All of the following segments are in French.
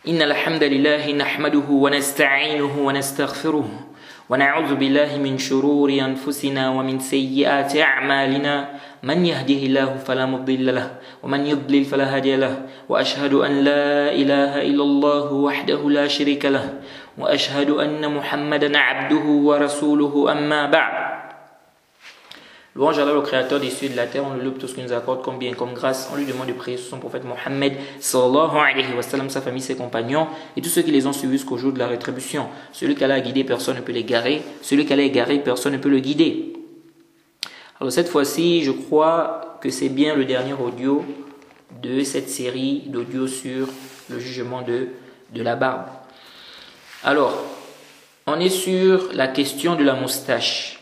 إن الحمد لله نحمده ونستعينه ونستغفره ونعوذ بالله من شرور أنفسنا ومن سيئات أعمالنا من يهده الله فلا مضل له ومن يضلل فلا هادي له وأشهد أن لا إله إلا الله وحده لا شريك له وأشهد أن محمدا عبده ورسوله أما بعد. Louange à Allah, le créateur des cieux et de la terre, on le loue tout ce qu'il nous accorde comme bien, comme grâce. On lui demande de prier sur son prophète Mohammed sallallahu alayhi wa sallam, sa famille, ses compagnons et tous ceux qui les ont suivis jusqu'au jour de la rétribution. Celui qu'Allah a guidé, personne ne peut l'égarer. Celui qu'Allah a égaré, personne ne peut le guider. Alors cette fois-ci, je crois que c'est bien le dernier audio de cette série d'audio sur le jugement de la barbe. Alors, on est sur la question de la moustache.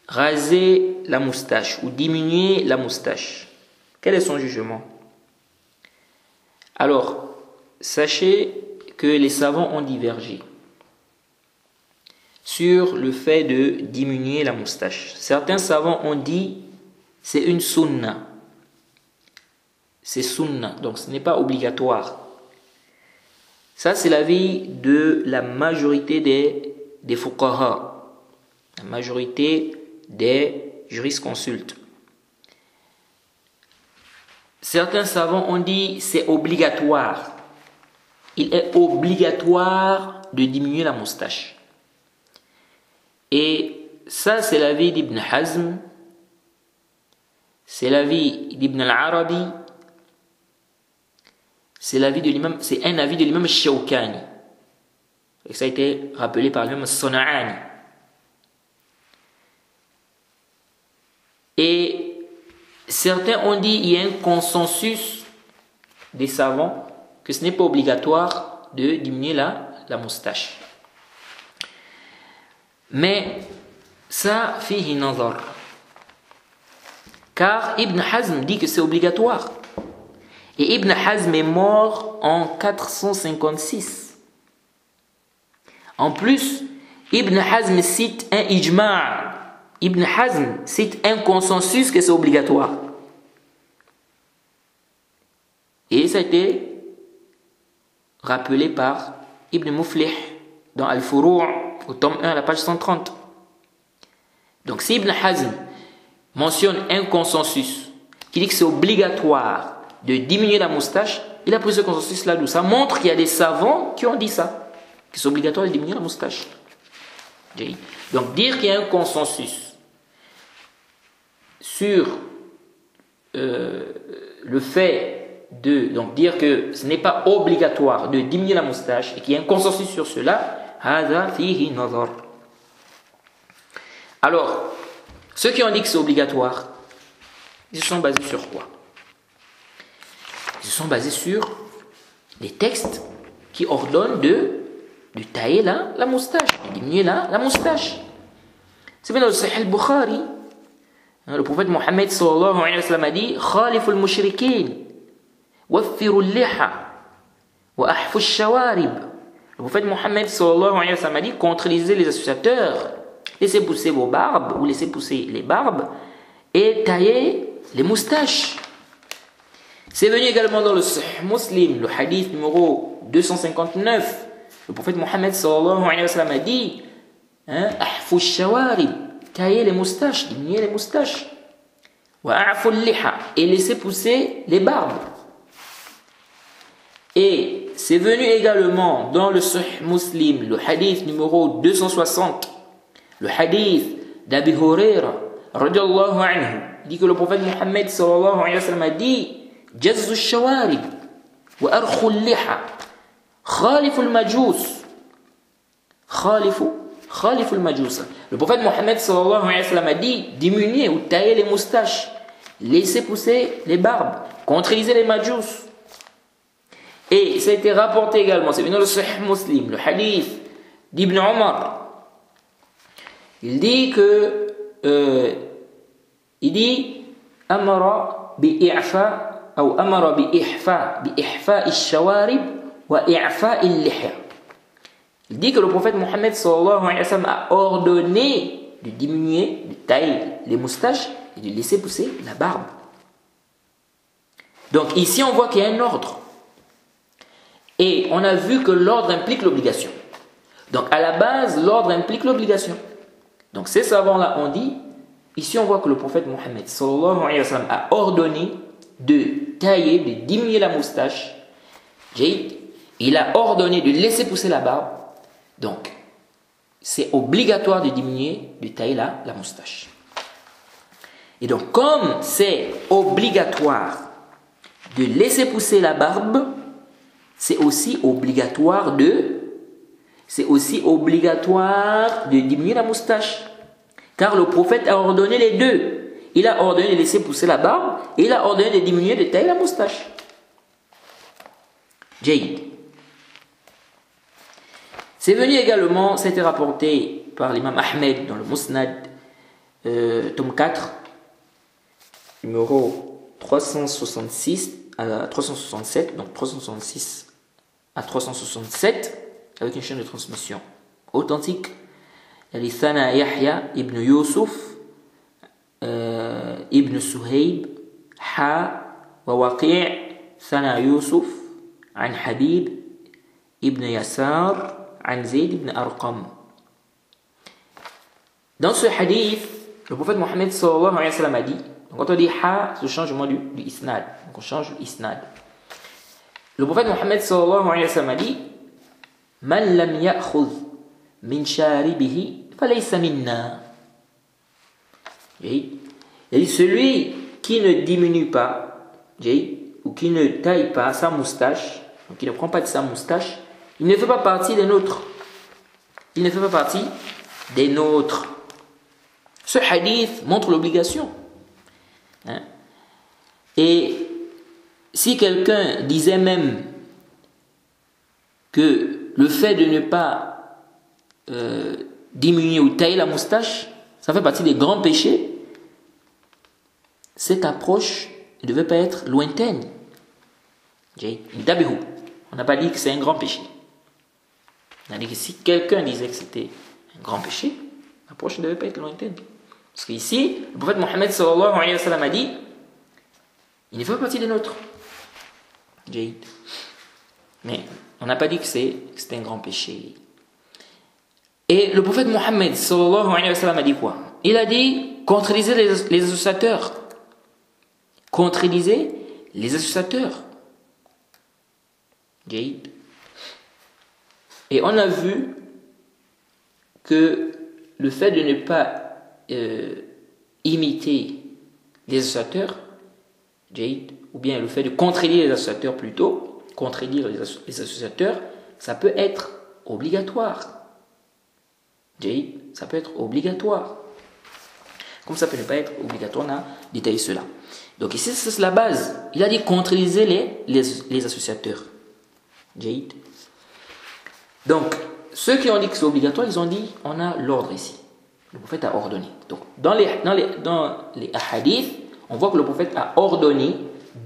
Raser la moustache ou diminuer la moustache. Quel est son jugement? Alors, sachez que les savants ont divergé sur le fait de diminuer la moustache. Certains savants ont dit c'est une sunna. C'est sunna, donc ce n'est pas obligatoire. Ça, c'est l'avis de la majorité des fuqaha, la majorité des jurisconsultes. Certains savants ont dit c'est obligatoire. Il est obligatoire de diminuer la moustache. Et ça, c'est l'avis d'Ibn Hazm, c'est l'avis d'Ibn al-Arabi, c'est un avis de l'imam Shawkani. Et ça a été rappelé par l'imam Sana'ani. Et certains ont dit il y a un consensus des savants que ce n'est pas obligatoire de diminuer la moustache. Mais ça fihi nazar. Car Ibn Hazm dit que c'est obligatoire. Et Ibn Hazm est mort en 456. En plus, Ibn Hazm cite un ijma'. Ibn Hazm cite un consensus que c'est obligatoire. Et ça a été rappelé par Ibn Muflih dans Al-Furu' au tome 1 à la page 130. Donc si Ibn Hazm mentionne un consensus qui dit que c'est obligatoire de diminuer la moustache, il a pris ce consensus là d'où? Ça montre qu'il y a des savants qui ont dit ça, que c'est obligatoire de diminuer la moustache. Donc dire qu'il y a un consensus sur le fait de dire que ce n'est pas obligatoire de diminuer la moustache et qu'il y a un consensus sur cela, هذا فيه نظر. Alors, ceux qui ont dit que c'est obligatoire, ils se sont basés sur quoi? Ils se sont basés sur les textes qui ordonnent de tailler la moustache, de diminuer la moustache. C'est bien dans le Sahih al-Bukhari. Le prophète Mohammed sallallahu alayhi wa sallam a dit Khalifu al-mushrikin waffiru al-liha wa ahfu al-shawarib. Le prophète Mohammed sallallahu alayhi wa sallam a dit contredisez les associateurs, laissez pousser vos barbes ou laissez pousser les barbes et taillez les moustaches. C'est venu également dans le Sahih Muslim, le hadith numéro 259. Le prophète Mohammed sallallahu alayhi wa sallam a dit ahfu al-shawarib, tailler les moustaches, diminuer les moustaches. Et laisser pousser les barbes. Et c'est venu également dans le Sahih Muslim, le hadith numéro 260, le hadith d'Abi Huraira, radiyallahu anhu, dit que le prophète Mohammed sallallahu alayhi wa sallam a dit Jazzu al-shawarib wa arkhu al-liha khalifu al-majus khalifu al-majus. Le prophète Mohammed sallallahu alayhi wa sallam a dit diminuer ou tailler les moustaches, laisser pousser les barbes, contredisez les majus. Et ça a été rapporté également, c'est venu dans le Sahih Muslim, le hadith d'Ibn Omar. Il dit que amara bi'i'fa ou amara bi'ihfa al-shawarib wa i'fa al-lihya. Il dit que le prophète Mohammed sallallahu alayhi wa sallam a ordonné de diminuer, de tailler les moustaches et de laisser pousser la barbe. Donc ici on voit qu'il y a un ordre. Et on a vu que l'ordre implique l'obligation. Donc à la base, l'ordre implique l'obligation. Donc ces savants-là ont dit, ici on voit que le prophète Mohammed sallallahu alayhi wa sallam a ordonné de tailler, de diminuer la moustache. Il a ordonné de laisser pousser la barbe. Donc c'est obligatoire de diminuer, de tailler la moustache. Et donc comme c'est obligatoire de laisser pousser la barbe, c'est aussi obligatoire de diminuer la moustache. Car le prophète a ordonné les deux. Il a ordonné de laisser pousser la barbe et il a ordonné de diminuer, de tailler la moustache. Jaïd. C'est venu également, c'était rapporté par l'imam Ahmed dans le Musnad, tome 4, numéro 366 à 367, donc 366 à 367, avec une chaîne de transmission authentique. Thana Yahya ibn Yusuf ibn Suhayb wa Waqi' Thana Yusuf an Habib ibn Yasar an Zayd ibn Arqam. Dans ce hadith, le prophète Mohammed sallallahu alayhi wa sallam a dit, quand on dit ha, c'est le changement du isnad. Donc on change l'isnad. Le prophète Mohammed sallallahu alayhi wa sallam a dit, man lam ya'khudh min sharibihi falaysa minna. Et celui qui ne diminue pas, ou qui ne taille pas sa moustache, donc qui ne prend pas de sa moustache, il ne fait pas partie des nôtres. Il ne fait pas partie des nôtres. Ce hadith montre l'obligation. Et si quelqu'un disait même que le fait de ne pas diminuer ou tailler la moustache, ça fait partie des grands péchés, cette approche ne devait pas être lointaine. On n'a pas dit que c'est un grand péché. On a dit que si quelqu'un disait que c'était un grand péché, l'approche ne devait pas être lointaine. Parce qu'ici, le prophète Mohammed sallallahu alayhi wa sallam a dit, il ne fait pas partie des nôtres. Mais on n'a pas dit que c'était un grand péché. Et le prophète Mohammed sallallahu alayhi wa sallam a dit quoi? Il a dit, contredisez les associateurs. Contredisez les associateurs. Et on a vu que le fait de ne pas imiter les associateurs, ou bien le fait de contredire les associateurs plutôt, contredire les associateurs, ça peut être obligatoire. Ça peut être obligatoire. Comme ça peut ne pas être obligatoire, on a détaillé cela. Donc ici, c'est la base. Il a dit contredire les associateurs. Donc, ceux qui ont dit que c'est obligatoire, ils ont dit, on a l'ordre ici. Le prophète a ordonné. Donc, dans les hadiths, on voit que le prophète a ordonné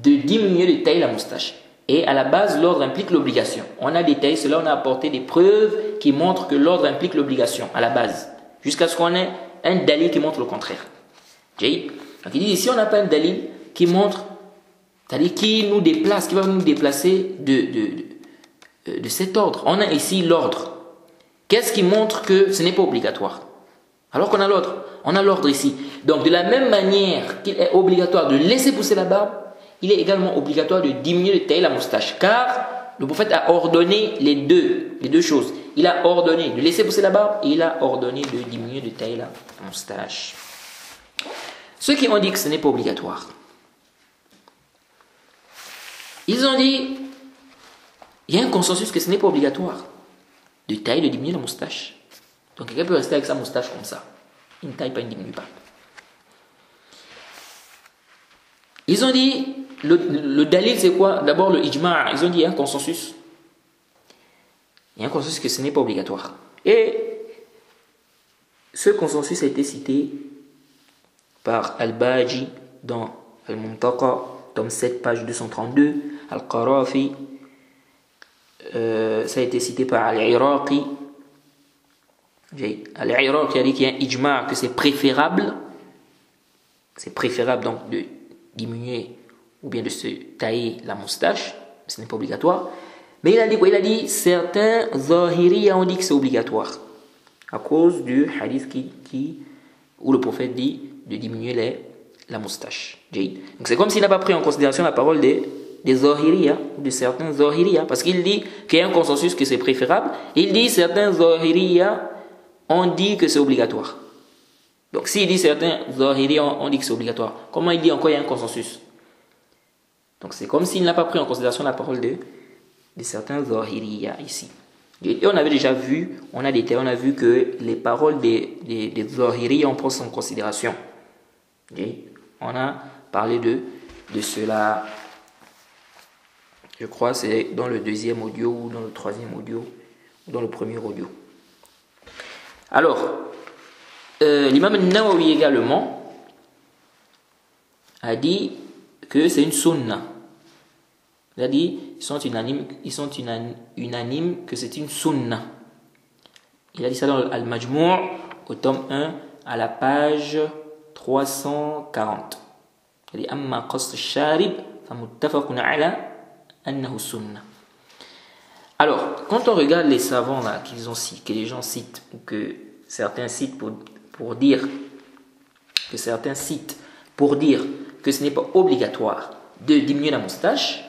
de diminuer, de tailler la moustache. Et à la base, l'ordre implique l'obligation. On a détaillé cela, on a apporté des preuves qui montrent que l'ordre implique l'obligation à la base. Jusqu'à ce qu'on ait un dalil qui montre le contraire. Donc il dit ici, on n'a pas un dalil qui montre, c'est-à-dire qui nous déplace, qui va nous déplacer de cet ordre. On a ici l'ordre. Qu'est-ce qui montre que ce n'est pas obligatoire? Alors qu'on a l'ordre. On a l'ordre ici. Donc de la même manière qu'il est obligatoire de laisser pousser la barbe, il est également obligatoire de diminuer, de tailler la moustache. Car le prophète a ordonné les deux choses. Il a ordonné de laisser pousser la barbe et il a ordonné de diminuer, de tailler la moustache. Ceux qui ont dit que ce n'est pas obligatoire, ils ont dit, il y a un consensus que ce n'est pas obligatoire de tailler, de diminuer la moustache. Donc quelqu'un peut rester avec sa moustache comme ça. Il ne taille pas, il ne diminue pas. Ils ont dit, le dalil c'est quoi? D'abord le ijma', ils ont dit il y a un consensus. Il y a un consensus que ce n'est pas obligatoire. Et ce consensus a été cité par Al-Baji dans Al-Muntaqa, tome 7, page 232, Al-Qarafi, ça a été cité par Al-Iraqi. Al-Iraqi a dit qu'il y a un ijma', que c'est préférable donc de diminuer ou bien de se tailler la moustache, ce n'est pas obligatoire. Mais il a dit quoi? Il a dit certains Zahiriya ont dit que c'est obligatoire. À cause du hadith où le prophète dit de diminuer la moustache. Donc c'est comme s'il n'a pas pris en considération la parole des Zahiriya, de certains Zahiriya, parce qu'il dit qu'il y a un consensus que c'est préférable. Il dit certains Zahiriya ont dit que c'est obligatoire. Donc s'il dit certains Zahiriya ont dit que c'est obligatoire, comment il dit encore il y a un consensus? Donc c'est comme s'il n'a pas pris en considération la parole de certains Zahiriya ici. Et on avait déjà vu, on a vu que les paroles des Zahiriya on prend en considération. Et on a parlé de cela, je crois c'est dans le deuxième audio ou dans le troisième audio ou dans le premier audio. Alors, l'imam Nawawi également a dit que c'est une sunna. Il a dit, ils sont unanimes que c'est une sunna. Il a dit ça dans Al-Majmou' au tome 1 à la page 340. Il a dit amma qas al-sharib fa muttafaqun ala annahu sunnah. Alors, quand on regarde les savants là que les gens citent ou que certains citent pour dire que ce n'est pas obligatoire de diminuer la moustache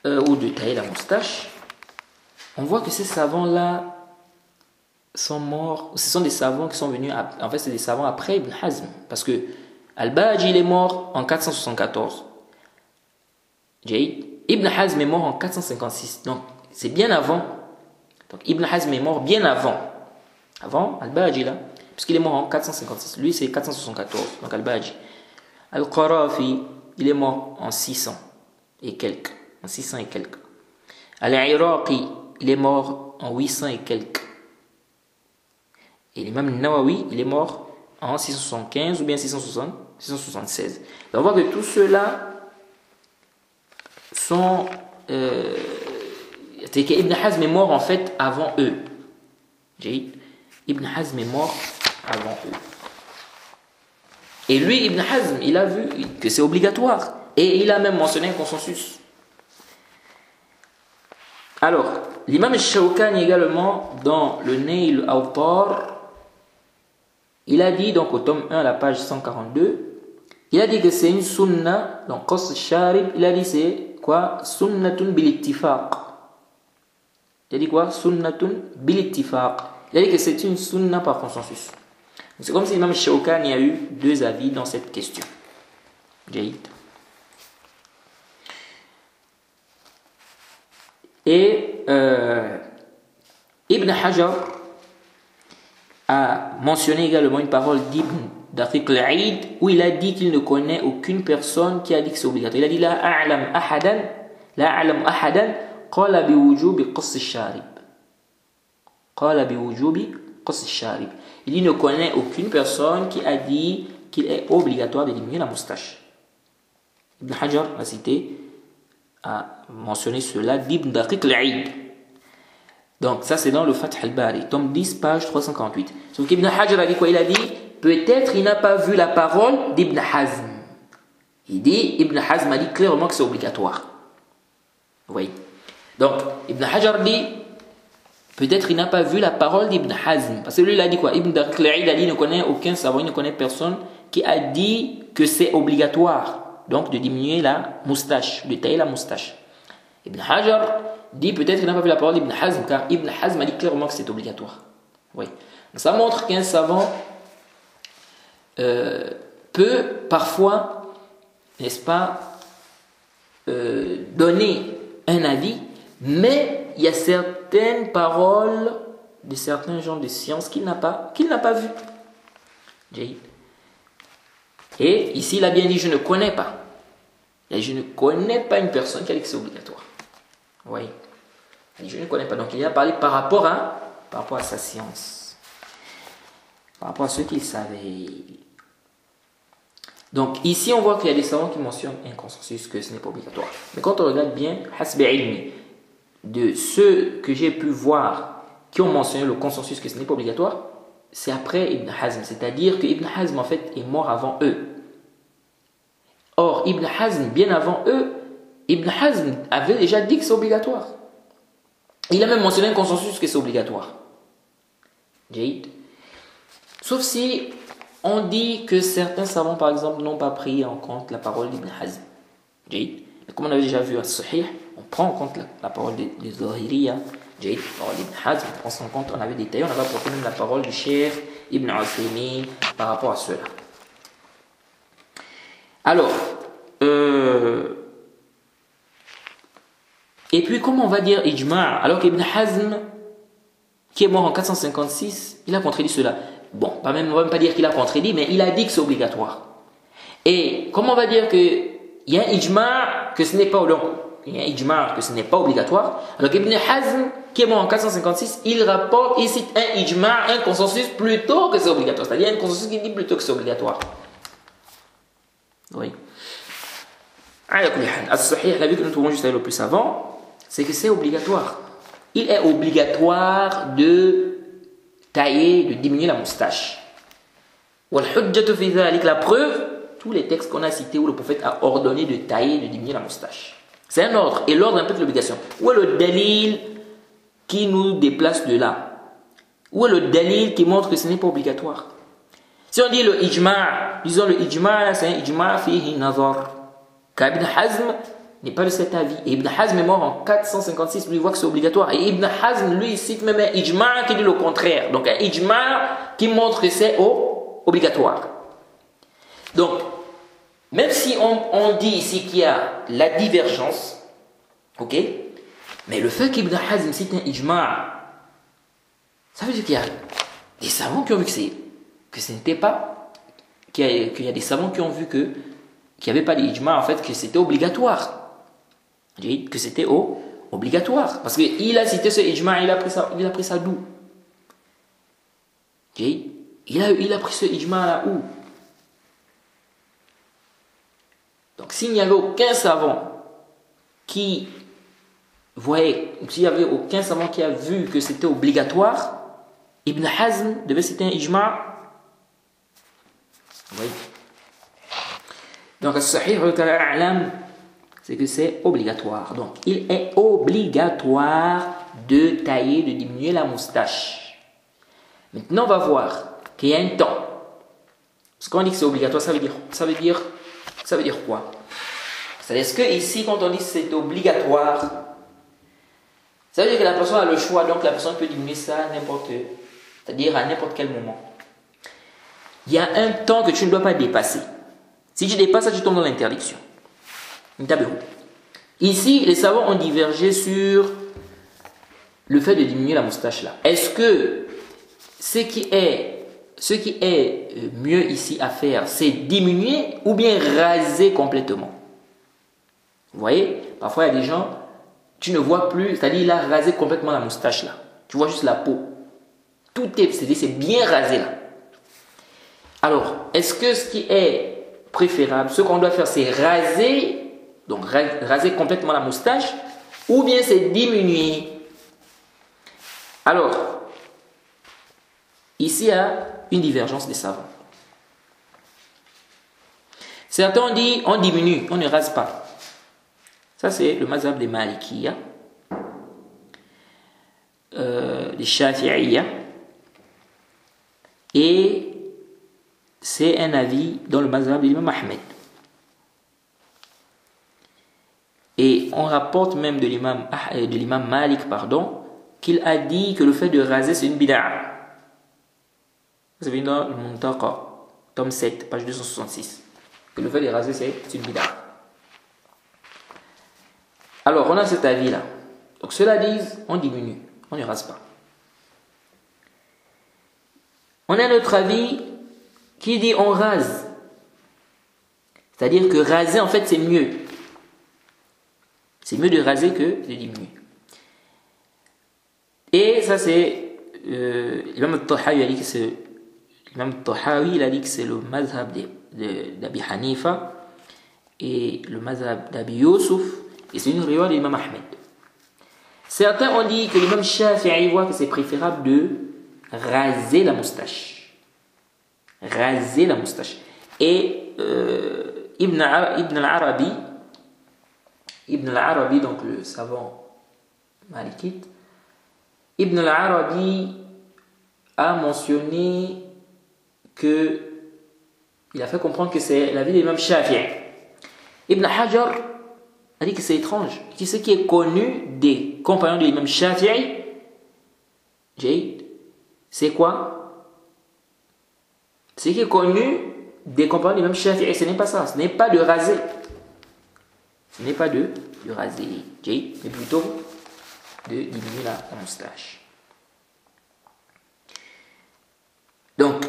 ou de tailler la moustache, on voit que ces savants-là sont morts. Ce sont des savants qui sont venus, en fait c'est des savants après Ibn Hazm, parce que Al-Baji il est mort en 474, Ibn Hazm est mort en 456, donc c'est bien avant. Donc Ibn Hazm est mort bien avant Al-Baji là, puisqu'il est mort en 456, lui c'est 474, donc Al-Baji. Al-Qarafi il est mort en 600 et quelques. Al-Iraqi, il est mort en 800 et quelques. Et l'imam Nawawi, il est mort en 675 ou bien 676. Donc on voit que tous ceux-là sont... c'est qu'Ibn Hazm est mort en fait avant eux. Ibn Hazm est mort avant eux. Et lui, Ibn Hazm, il a vu que c'est obligatoire. Et il a même mentionné un consensus. Alors, l'imam Shawkani également, dans le Nail al-Awtar, il a dit, donc au tome 1, à la page 142, il a dit que c'est une sunna, donc qas al-sharib, il a dit c'est quoi? Sunnatun bil-ittifaq. Il a dit quoi? Sunnatun bil-ittifaq. Il a dit que c'est une sunna par consensus. C'est comme si l'imam Shawkani a eu deux avis dans cette question. Et Ibn Hajar a mentionné également une parole d'Ibn Daqiq al-Eid où il a dit qu'il ne connaît aucune personne qui a dit que c'est obligatoire. Il a dit la a'lam ahadan qala bi wujubi qas al-sharib. Il ne connaît aucune personne qui a dit qu'il est obligatoire de diminuer la moustache. Ibn Hajar a mentionné cela d'Ibn Daqiq al-Eid. Donc ça c'est dans le Fath al-Bari, tome 10, page 348. Sauf qu'Ibn Hajar a dit quoi? Il a dit peut-être il n'a pas vu la parole d'Ibn Hazm. Il dit Ibn Hazm a dit clairement que c'est obligatoire. Vous voyez? Donc Ibn Hajar dit peut-être il n'a pas vu la parole d'Ibn Hazm. Parce que lui il a dit quoi? Ibn Daqiq al-Eid a dit il ne connaît aucun savant, il ne connaît personne qui a dit que c'est obligatoire. Donc de diminuer la moustache, de tailler la moustache. Ibn Hajar dit peut-être qu'il n'a pas vu la parole d'Ibn Hazm, car Ibn Hazm a dit clairement que c'est obligatoire. Oui. Donc ça montre qu'un savant peut parfois, n'est-ce pas, donner un avis, mais il y a certaines paroles de certains gens de science qu'il n'a pas vues. Et ici, il a bien dit, je ne connais pas. Et je ne connais pas une personne qui a dit que c'est obligatoire. Oui. Je ne connais pas. Donc, il a parlé par rapport à sa science. Par rapport à ce qu'il savait. Donc, ici, on voit qu'il y a des savants qui mentionnent un consensus que ce n'est pas obligatoire. Mais quand on regarde bien, hasbi ilmi, de ceux que j'ai pu voir qui ont mentionné le consensus que ce n'est pas obligatoire, c'est après Ibn Hazm. C'est-à-dire que Ibn Hazm, en fait, est mort avant eux. Or, Ibn Hazm, bien avant eux, Ibn Hazm avait déjà dit que c'est obligatoire. Il a même mentionné un consensus que c'est obligatoire. Jade. Sauf si on dit que certains savants, par exemple, n'ont pas pris en compte la parole d'Ibn Hazm. Jade. Comme on avait déjà vu à Sahih, on prend en compte la parole des Zahiriya. Jade, la parole d'Ibn Hazm, on prend en compte, on avait détaillé, on avait apporté même la parole du Cheikh Ibn Uthaymin par rapport à cela. Alors, et puis comment on va dire ijma' alors qu'Ibn Hazm, qui est mort en 456, il a contredit cela. Bon, on ne va même pas dire qu'il a contredit, mais il a dit que c'est obligatoire. Et comment on va dire qu'il y a un ijma' que ce n'est pas obligatoire, alors qu'Ibn Hazm, qui est mort en 456, il rapporte, il cite un ijma', un consensus plutôt que c'est obligatoire. C'est-à-dire un consensus qui dit plutôt que c'est obligatoire. Oui. As-Sahih, la vie que nous trouvons juste le plus avant, c'est que c'est obligatoire. Il est obligatoire de tailler, de diminuer la moustache. La preuve, tous les textes qu'on a cités où le prophète a ordonné de tailler, de diminuer la moustache. C'est un ordre, et l'ordre implique l'obligation. Où est le dalil qui nous déplace de là? Où est le dalil qui montre que ce n'est pas obligatoire? Si on dit le ijma', disons le ijma', c'est un ijma' fihi nazar. Car Ibn Hazm n'est pas de cet avis. Et Ibn Hazm est mort en 456, lui il voit que c'est obligatoire. Et Ibn Hazm, lui, il cite même un ijma' qui dit le contraire. Donc un ijma' qui montre que c'est obligatoire. Donc, même si on dit ici qu'il y a la divergence, ok, mais le fait qu'Ibn Hazm cite un ijma', ça veut dire qu'il y a des savants qui ont vu que ce n'était pas, qu'il y a des savants qui ont vu qu'il n'y avait pas d'ijma', en fait, que c'était obligatoire. Que c'était obligatoire. Parce qu'il a cité ce ijma', il a pris ça d'où? Il a pris ce ijma' là où? Donc s'il n'y avait aucun savant qui voyait, s'il n'y avait aucun savant qui a vu que c'était obligatoire, Ibn Hazm devait citer un ijma'. Oui. Donc, As-Sahih, c'est que c'est obligatoire. Donc, il est obligatoire de tailler, de diminuer la moustache. Maintenant, on va voir qu'il y a un temps. Parce qu'on dit que c'est obligatoire, ça veut dire quoi? C'est-à-dire que ici, quand on dit que c'est obligatoire, ça veut dire que la personne a le choix, donc la personne peut diminuer ça c'est-à-dire à n'importe quel moment. Il y a un temps que tu ne dois pas dépasser. Si tu dépasses ça, tu tombes dans l'interdiction. Ici, les savants ont divergé sur le fait de diminuer la moustache là. Est-ce que ce qui est mieux ici à faire, c'est diminuer ou bien raser complètement? Vous voyez, parfois il y a des gens, tu ne vois plus, c'est-à-dire il a rasé complètement la moustache là. Tu vois juste la peau. C'est bien rasé là. Alors, est-ce que ce qui est préférable, ce qu'on doit faire, c'est raser, donc raser complètement la moustache, ou bien c'est diminuer? Alors, ici, il y a une divergence des savants. Certains ont dit, on diminue, on ne rase pas. Ça, c'est le mazhab des Malikiya, des Shafi'iyya, et c'est un avis dans le mazhab de l'imam Ahmed. Et on rapporte même de l'imam Malik, qu'il a dit que le fait de raser c'est une bid'a. Vous avez dans le Muntaqa, tome 7, page 266. Que le fait de raser c'est une bid'a. Alors on a cet avis là. Donc ceux-là disent on diminue, on ne rase pas. On a notre avis qui dit on rase. C'est-à-dire que raser en fait c'est mieux. C'est mieux de raser que de diminuer. Et ça c'est l'imam al-Tahawi a dit que c'est le mazhab d'Abi Hanifa et le mazhab d'Abi Yusuf et c'est une riwaya de l'imam Ahmed. Certains ont dit que l'imam Shafi'i voit que c'est préférable de raser la moustache. Raser la moustache. Et Ibn al-Arabi, Ibn al-Arabi, donc le savant malikite, Ibn al-Arabi a mentionné que il a fait comprendre que c'est l'avis de l'imam Shafi'i. Ibn Hajar a dit que c'est étrange. Il dit ce qui est connu des compagnons de l'imam Shafi'i, c'est quoi? Ce qui est connu des compagnons de l'imam Shafi'i, ce n'est pas ça. Ce n'est pas de raser. Ce n'est pas de raser, mais plutôt de diminuer la moustache. Donc,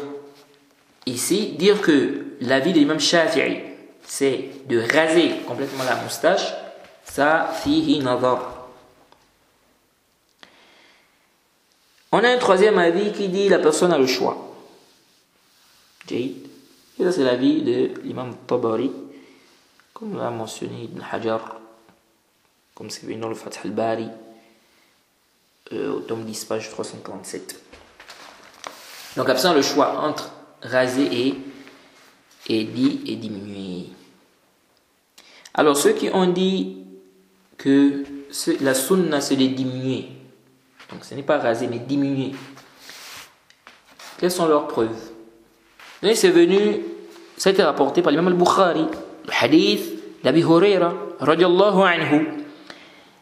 ici, dire que l'avis de l'imam Shafi'i, c'est de raser complètement la moustache, ça, fihi nazar. On a un troisième avis qui dit la personne a le choix. Et ça, c'est l'avis de l'imam Tabari, comme l'a mentionné Ibn Hajar, comme c'est venu dans le Fath al-Bari, au tome 10, page 357. Donc, la personne a le choix entre raser et diminuer. Alors, ceux qui ont dit que la sunna c'est de diminuer, donc ce n'est pas raser mais diminuer, quelles sont leurs preuves? Et c'est venu, ça a été rapporté par l'imam al-Bukhari, le hadith d'Abi Huraira radiallahu anhu.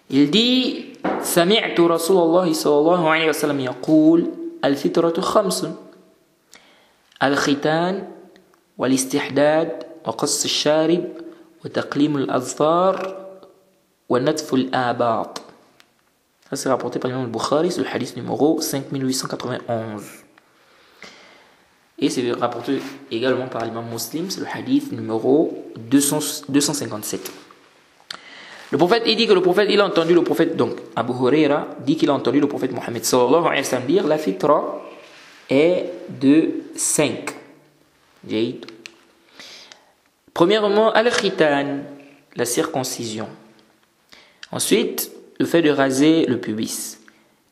Il dit: سمعت رسول الله صلى الله عليه وسلم يقول الفطرة خمس الختان والاستحداد وقص الشارب وتقليم الأظفار ونتف الآباط. Ça c'est rapporté par l'imam al-Bukhari, c'est le hadith numéro 5891. Et c'est rapporté également par l'imam Muslim, c'est le hadith numéro 257. Le prophète, il dit que le prophète, il a entendu le prophète, donc Abu Huraira dit qu'il a entendu le prophète Mohammed sallallahu alayhi wa sallam dire: la fitra est de 5. Premièrement, al-khitan, la circoncision. Ensuite, le fait de raser le pubis.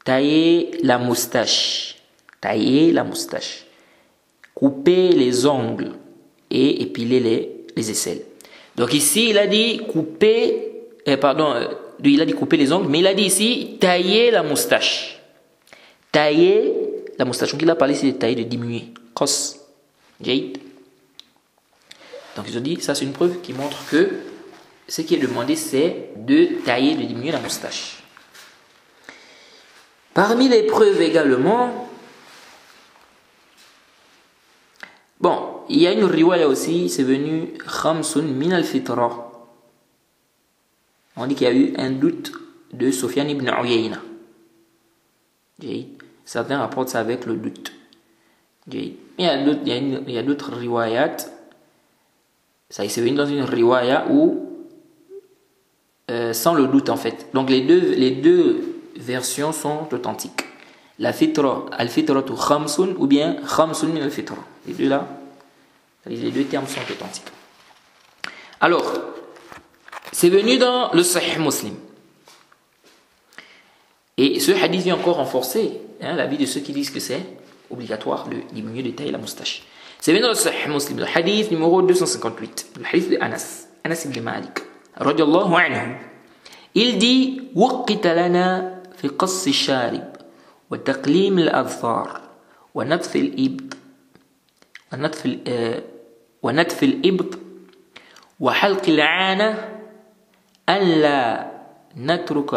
Tailler la moustache. Couper les ongles et épiler les aisselles. Donc ici, il a dit couper, il a dit couper les ongles, mais il a dit ici tailler la moustache. Tailler la moustache. Donc il a parlé ici de tailler, de diminuer. Qas. Donc ils ont dit, ça c'est une preuve qui montre que ce qui est demandé c'est de tailler, de diminuer la moustache. Parmi les preuves également, bon, il y a une riwaya aussi, c'est venu Khamsun min al-fitra. On dit qu'il y a eu un doute de Sufyan ibn Uyayna. Certains rapportent ça avec le doute. Il y a d'autres riwayat. Ça s'est venu dans une riwaya où sans le doute en fait. Donc les deux versions sont authentiques. La fitra, al-fitratu khamsun ou bien khamsun min al-fitra. Les deux là, les deux termes sont authentiques. Alors, c'est venu dans le Sahih Muslim. Et ce hadith vient encore renforcer l'avis de ceux qui disent que c'est obligatoire de diminuer, de tailler la moustache. C'est venu dans le Sahih Muslim, le hadith numéro 258, le hadith de Anas ibn Malik, radiallahu anhu. Il dit: وَقِّتَ لَنَا فِي قَصِّ الشَّارِبِ وَتَقْلِيمِ الْأَظْفَارِ ونتف الإبط وحلق العانة أن لا نترك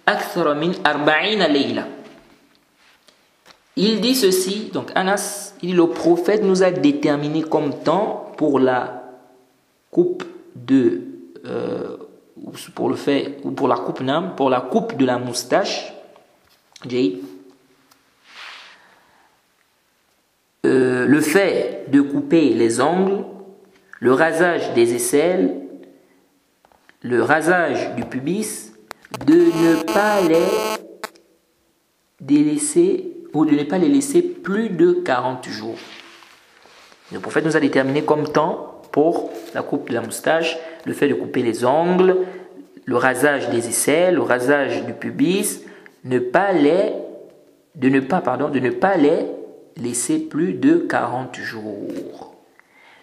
أكثر من 40 ليلة. Il dit ceci, donc Anas, il dit: le prophète nous a déterminé comme temps pour la coupe de pour la coupe de la moustache, le fait de couper les ongles, le rasage des aisselles, le rasage du pubis, de ne pas les délaisser ou de ne pas les laisser plus de 40 jours. Le prophète nous a déterminé comme temps pour la coupe de la moustache, le fait de couper les ongles, le rasage des aisselles, le rasage du pubis, de ne pas les laisser plus de 40 jours.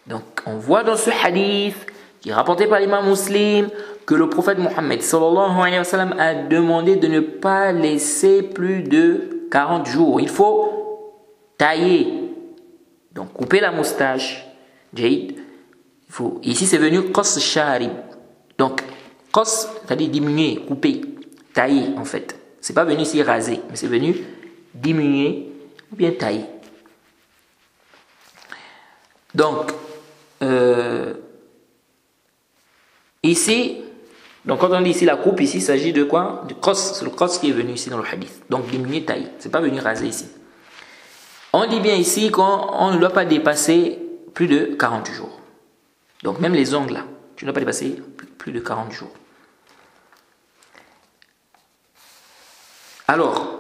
Donc on voit dans ce hadith qui est rapporté par l'imam Muslim, que le prophète Mohammed sallallahu alayhi wa sallam a demandé de ne pas laisser plus de 40 jours. Il faut tailler, donc couper la moustache. Ici c'est venu qas sharib. Donc qas, c'est-à-dire diminuer, couper, tailler en fait. C'est pas venu ici raser, mais c'est venu diminuer ou bien tailler. Donc ici, donc quand on dit ici la coupe, ici il s'agit de quoi? Du qas, c'est le qas qui est venu ici dans le hadith. Donc diminuer, tailler, c'est pas venu raser ici. On dit bien ici qu'on ne doit pas dépasser plus de 40 jours. Donc même les ongles là, tu ne dois pas dépasser plus de 40 jours. Alors,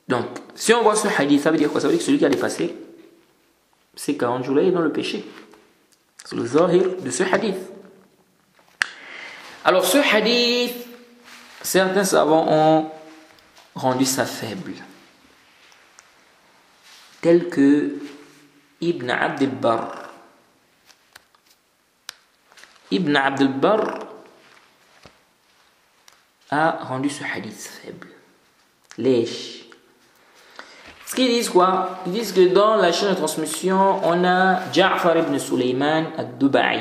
donc, si on voit ce hadith, ça veut dire quoi? Ça veut dire que celui qui a dépassé ces 40 jours-là est dans le péché. C'est le zahir de ce hadith. Alors, ce hadith, certains savants ont rendu ça faible. Tel que Ibn Abd al-Barr. Ibn Abd al-Barr a rendu ce hadith faible. Lèche. Ce qu'ils disent quoi? Ils disent que dans la chaîne de transmission, on a Ja'far ibn Sulayman al-Duba'i,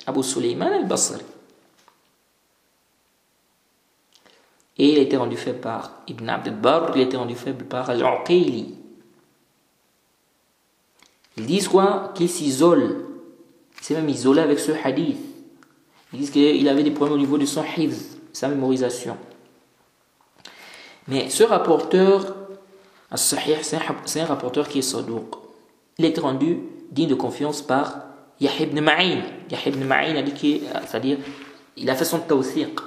Abu Sulayman al-Basri. Et il a été rendu faible par Ibn Abd al-Barr, il a été rendu faible par al-Uqayli. Ils disent quoi? Qu'il s'isole. Il s'est même isolé avec ce hadith. Ils disent qu'il avait des problèmes au niveau de son hifz, sa mémorisation. Mais ce rapporteur, As-Sahih, c'est un rapporteur qui est saduq. Il a été rendu digne de confiance par Yahya ibn Ma'in. Yahya ibn Ma'in a dit c'est-à-dire, il a fait son tawthiq.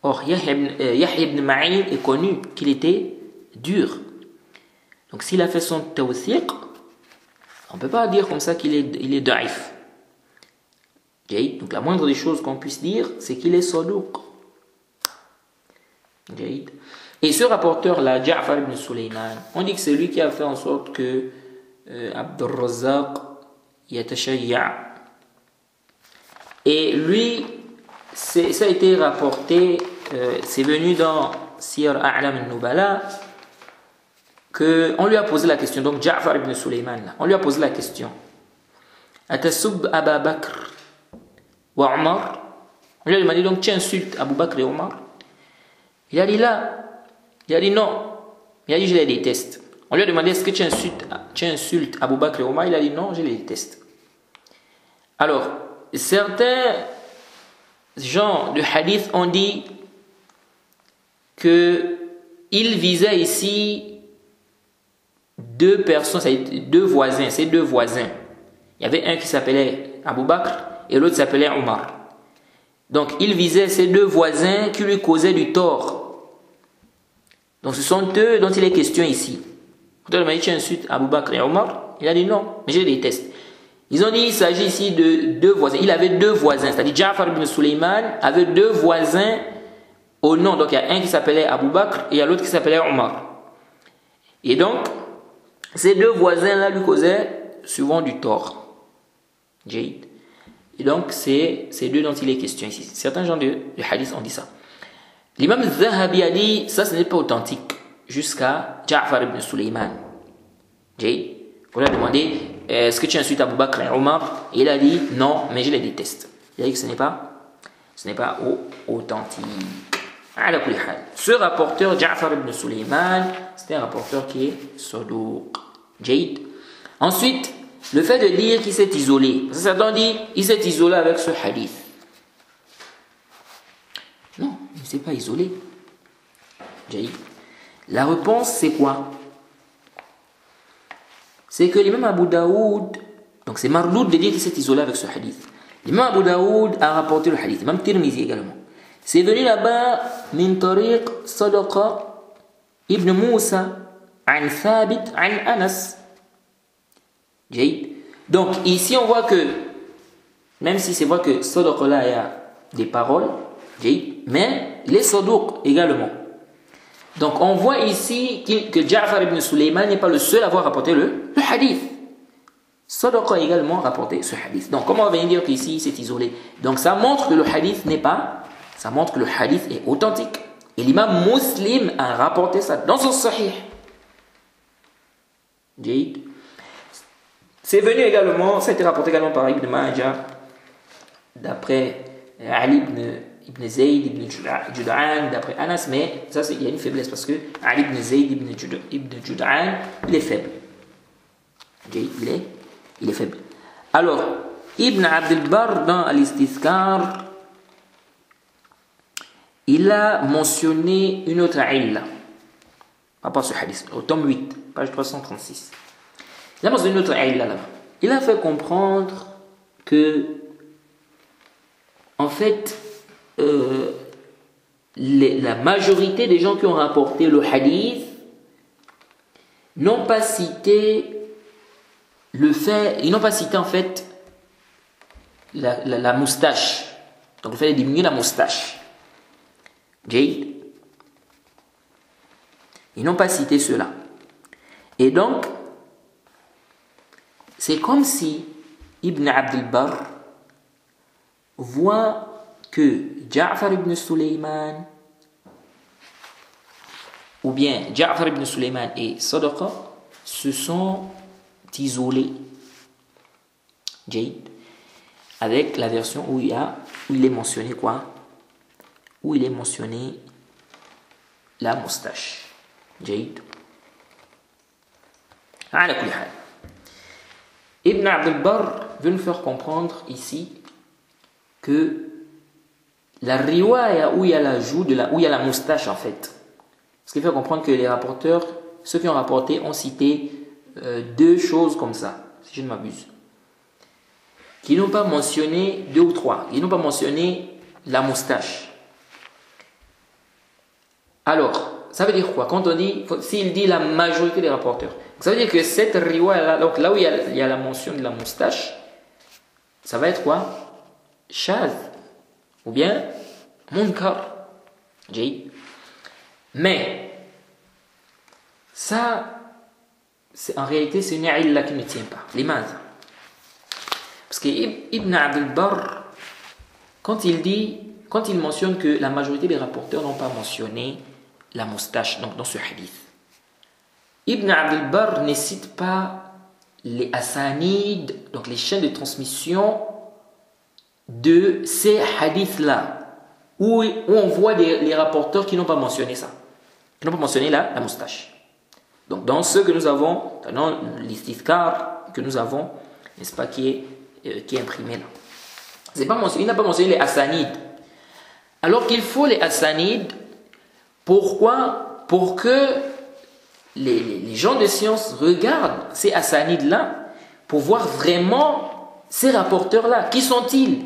Or, Yahya ibn Ma'in est connu qu'il était dur. Donc, s'il a fait son tawthiq, on ne peut pas dire comme ça qu'il est da'if. Donc, la moindre des choses qu'on puisse dire, c'est qu'il est saduq. Et ce rapporteur-là, Ja'far ibn Sulayman, on dit que c'est lui qui a fait en sorte que Abd al-Razzaq yatashayya. Et lui, ça a été rapporté, c'est venu dans Siyar A'lam al-Nubala, qu'on lui a posé la question. Donc Ja'far ibn Sulayman, on lui a posé la question. Atasub Aba Bakr wa Omar? On lui a demandé, donc tu insultes Abu Bakr et Omar? Il a dit là. Il a dit non. Il a dit je les déteste. On lui a demandé est-ce que tu insultes Abu Bakr et Omar? Il a dit non, je les déteste. Alors, certains gens de hadith ont dit qu'il visait ici deux personnes, c'est-à-dire deux voisins, c'est deux voisins. Il y avait un qui s'appelait Abu Bakr et l'autre s'appelait Omar. Donc, il visait ces deux voisins qui lui causaient du tort. Donc ce sont eux dont il est question ici. Quand on a demandé tu insultes Abu Bakr et Omar, il a dit non, mais je les déteste. Ils ont dit il s'agit ici de deux voisins. Il avait deux voisins, c'est-à-dire Ja'far ibn Sulayman avait deux voisins au nom. Donc il y a un qui s'appelait Abu Bakr et il y a l'autre qui s'appelait Omar. Et donc, ces deux voisins-là lui causaient souvent du tort. Et donc c'est ces deux dont il est question ici. Certains gens de hadith ont dit ça. L'imam Zahabi a dit ça ce n'est pas authentique jusqu'à Ja'far ibn Sulayman. On lui a demandé est-ce que tu insultes Abu Bakr et Omar? Et il a dit non, mais je les déteste. Il a dit que ce n'est pas authentique. Ce rapporteur Ja'far ibn Sulayman, c'est un rapporteur qui est saduq. Ensuite, le fait de dire qu'il s'est isolé. Parce que certains disent il s'est isolé avec ce hadith. Non, il ne s'est pas isolé. La réponse, c'est quoi? C'est que l'imam Abu Daoud, donc c'est mardoud de dire qu'il s'est isolé avec ce hadith. L'imam Abu Daoud a rapporté le hadith, l'imam Tirmizi également. C'est venu là-bas, min tariq Sadaqa ibn Moussa, an Thabit, an Anas. Donc ici on voit que, même si c'est vrai que Sadaqa là, il y a des paroles, mais il est saduq également. Donc on voit ici que Ja'far ibn Sulayman n'est pas le seul à avoir rapporté le hadith. Sadaqa a également rapporté ce hadith. Donc, comment on va dire qu'ici, c'est isolé? Donc, ça montre que le hadith n'est pas, ça montre que le hadith est authentique. Et l'imam Muslim a rapporté ça dans son sahih. C'est venu également, ça a été rapporté également par Ibn Majah, d'après Ali ibn Zayd ibn Jud'an, d'après Anas, mais ça, il y a une faiblesse parce que Ali ibn Zayd ibn Jud'an, il est faible. Il est faible. Alors, Ibn Abd al-Barr dans Al-Istithkar, il a mentionné une autre illa par rapport à ce hadith, au tome 8, page 336. Il a mentionné une autre illa là-bas. Il a fait comprendre que, en fait, la majorité des gens qui ont rapporté le hadith n'ont pas cité ils n'ont pas cité en fait la moustache. Donc le fait de diminuer la moustache. Ils n'ont pas cité cela. Et donc, c'est comme si Ibn Abd al-Barr voit que Ja'far ibn Suleyman ou bien Ja'far ibn Suleyman et Sadaqa se sont isolés. Avec la version où il est mentionné quoi? Où il est mentionné la moustache. Ibn Abd al-Barr veut nous faire comprendre ici que la riwaya où il y a l'ajout où il y a la moustache en fait, ce qui fait comprendre que les rapporteurs, ceux qui ont rapporté, ont cité deux choses comme ça, si je ne m'abuse, qui n'ont pas mentionné deux ou trois, ils n'ont pas mentionné la moustache. Alors, ça veut dire quoi? Quand on dit, s'il dit la majorité des rapporteurs, ça veut dire que cette riwaya, donc là où il y a la mention de la moustache, ça va être quoi? Shaz, ou bien munkar. Mais, ça, en réalité, c'est une illa qui ne tient pas. Limaza. Parce que Ibn Abd al-Barr, quand il mentionne que la majorité des rapporteurs n'ont pas mentionné la moustache, donc dans ce hadith, Ibn Abd al-Barr ne cite pas les asanid, donc les chaînes de transmission de ces hadiths-là, où on voit les rapporteurs qui n'ont pas mentionné ça, qui n'ont pas mentionné la moustache. Donc dans ceux que nous avons, dans l'istithkar que nous avons, n'est-ce pas, qui est imprimé là. Il n'a pas mentionné les asanides. Alors qu'il faut les asanides, pourquoi? Pour que les gens de science regardent ces asanides-là pour voir vraiment ces rapporteurs-là. Qui sont-ils?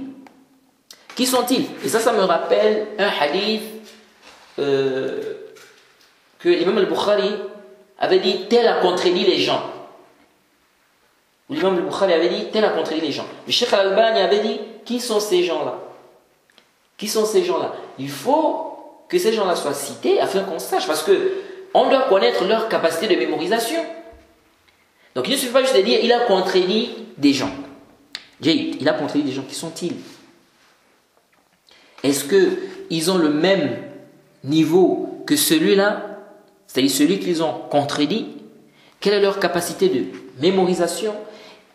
Qui sont-ils? Et ça me rappelle un hadith que l'imam al-Bukhari avait dit tel a contredit les gens. L'imam al-Bukhari avait dit tel a contredit les gens. Le Cheikh al-Albani avait dit qui sont ces gens-là? Qui sont ces gens-là? Il faut que ces gens-là soient cités afin qu'on sache, parce que on doit connaître leur capacité de mémorisation. Donc il ne suffit pas juste de dire il a contredit des gens. Il a contredit des gens. Qui sont-ils? Est-ce qu'ils ont le même niveau que celui-là? C'est-à-dire celui qu'ils ont contredit? Quelle est leur capacité de mémorisation?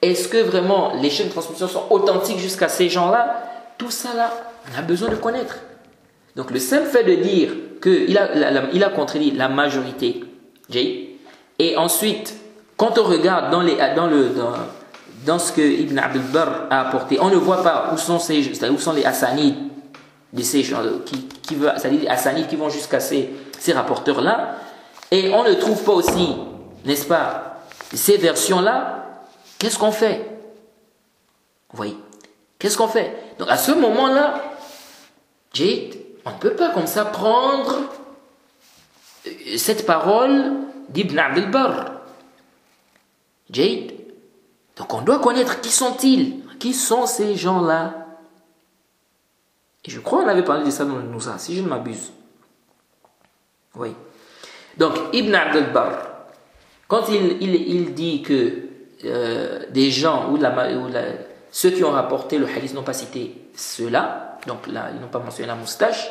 Est-ce que vraiment les chaînes de transmission sont authentiques jusqu'à ces gens-là? Tout ça là, on a besoin de connaître. Donc le simple fait de dire qu'il a contredit la majorité, et ensuite, quand on regarde dans ce que Ibn Abd al-Barr a apporté, on ne voit pas où sont les asanides de ces gens, c'est-à-dire les asanides qui vont jusqu'à ces rapporteurs-là, et on ne trouve pas aussi, n'est-ce pas, ces versions-là. Qu'est-ce qu'on fait? Vous voyez? Qu'est-ce qu'on fait? Donc à ce moment-là, on ne peut pas comme ça prendre cette parole d'Ibn Abd al-Barr. Donc on doit connaître qui sont-ils? Qui sont ces gens-là? Et je crois qu'on avait parlé de ça dans le Nousa, si je ne m'abuse. Oui. Donc Ibn Abd al-Barr, quand il dit que des gens ceux qui ont rapporté le hadith n'ont pas cité ceux-là, donc là ils n'ont pas mentionné la moustache,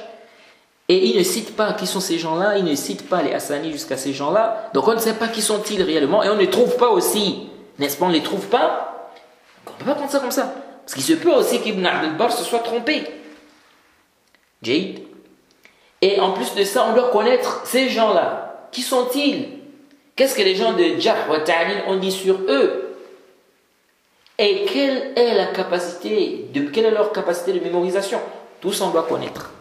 et ils ne citent pas qui sont ces gens-là, ils ne citent pas les Hassani jusqu'à ces gens-là, donc on ne sait pas qui sont-ils réellement, et on ne les trouve pas aussi, n'est-ce pas, on ne les trouve pas, on ne peut pas prendre ça comme ça, parce qu'il se peut aussi qu'Ibn Abd al-Barr se soit trompé. Jade. Et en plus de ça, on doit connaître ces gens-là. Qui sont-ils? Qu'est-ce que les gens de Jarh wa Ta'dil ont dit sur eux? Et quelle est leur capacité de mémorisation? Tout ça, on doit connaître.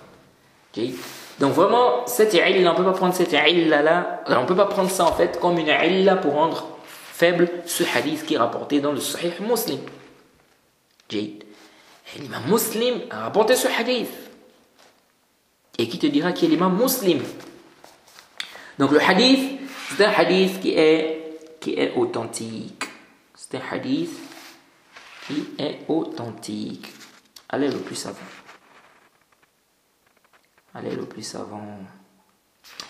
Okay. Donc vraiment, cette illa, on ne peut pas prendre cette illa-là, on ne peut pas prendre ça en fait comme une illa pour rendre faible ce hadith qui est rapporté dans le Sahih Muslim. L'imam Muslim a rapporté ce hadith. Et qui te dira qui est l'imam Muslim? Donc le hadith, c'est un hadith qui est authentique. C'est un hadith qui est authentique. Allez le plus savant. Allez le plus savant.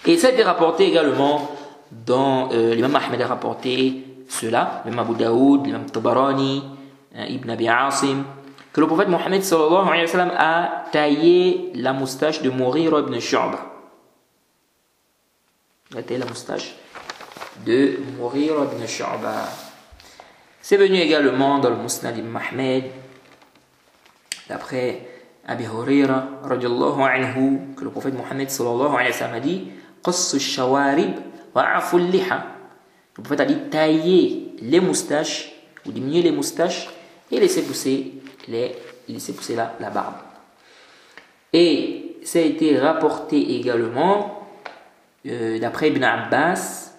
Et ça a été rapporté également dans l'imam Ahmed a rapporté cela, l'imam Abu Daoud, l'imam Tabarani, Ibn Abi Asim, que le prophète Mohammed sallallahu alayhi wa sallam a taillé la moustache de Mughira ibn Shu'ba. Il a taillé la moustache de Mughira ibn Shu'ba. C'est venu également dans le Musnad ibn Ahmed, d'après Abi Huraira radiyallahu anhu, que le prophète Mohammed sallallahu alayhi wa sallam a dit Qassu shawarib wa afu liha. Le prophète a dit tailler les moustaches ou diminuer les moustaches et laisser pousser la barbe. Et ça a été rapporté également d'après Ibn Abbas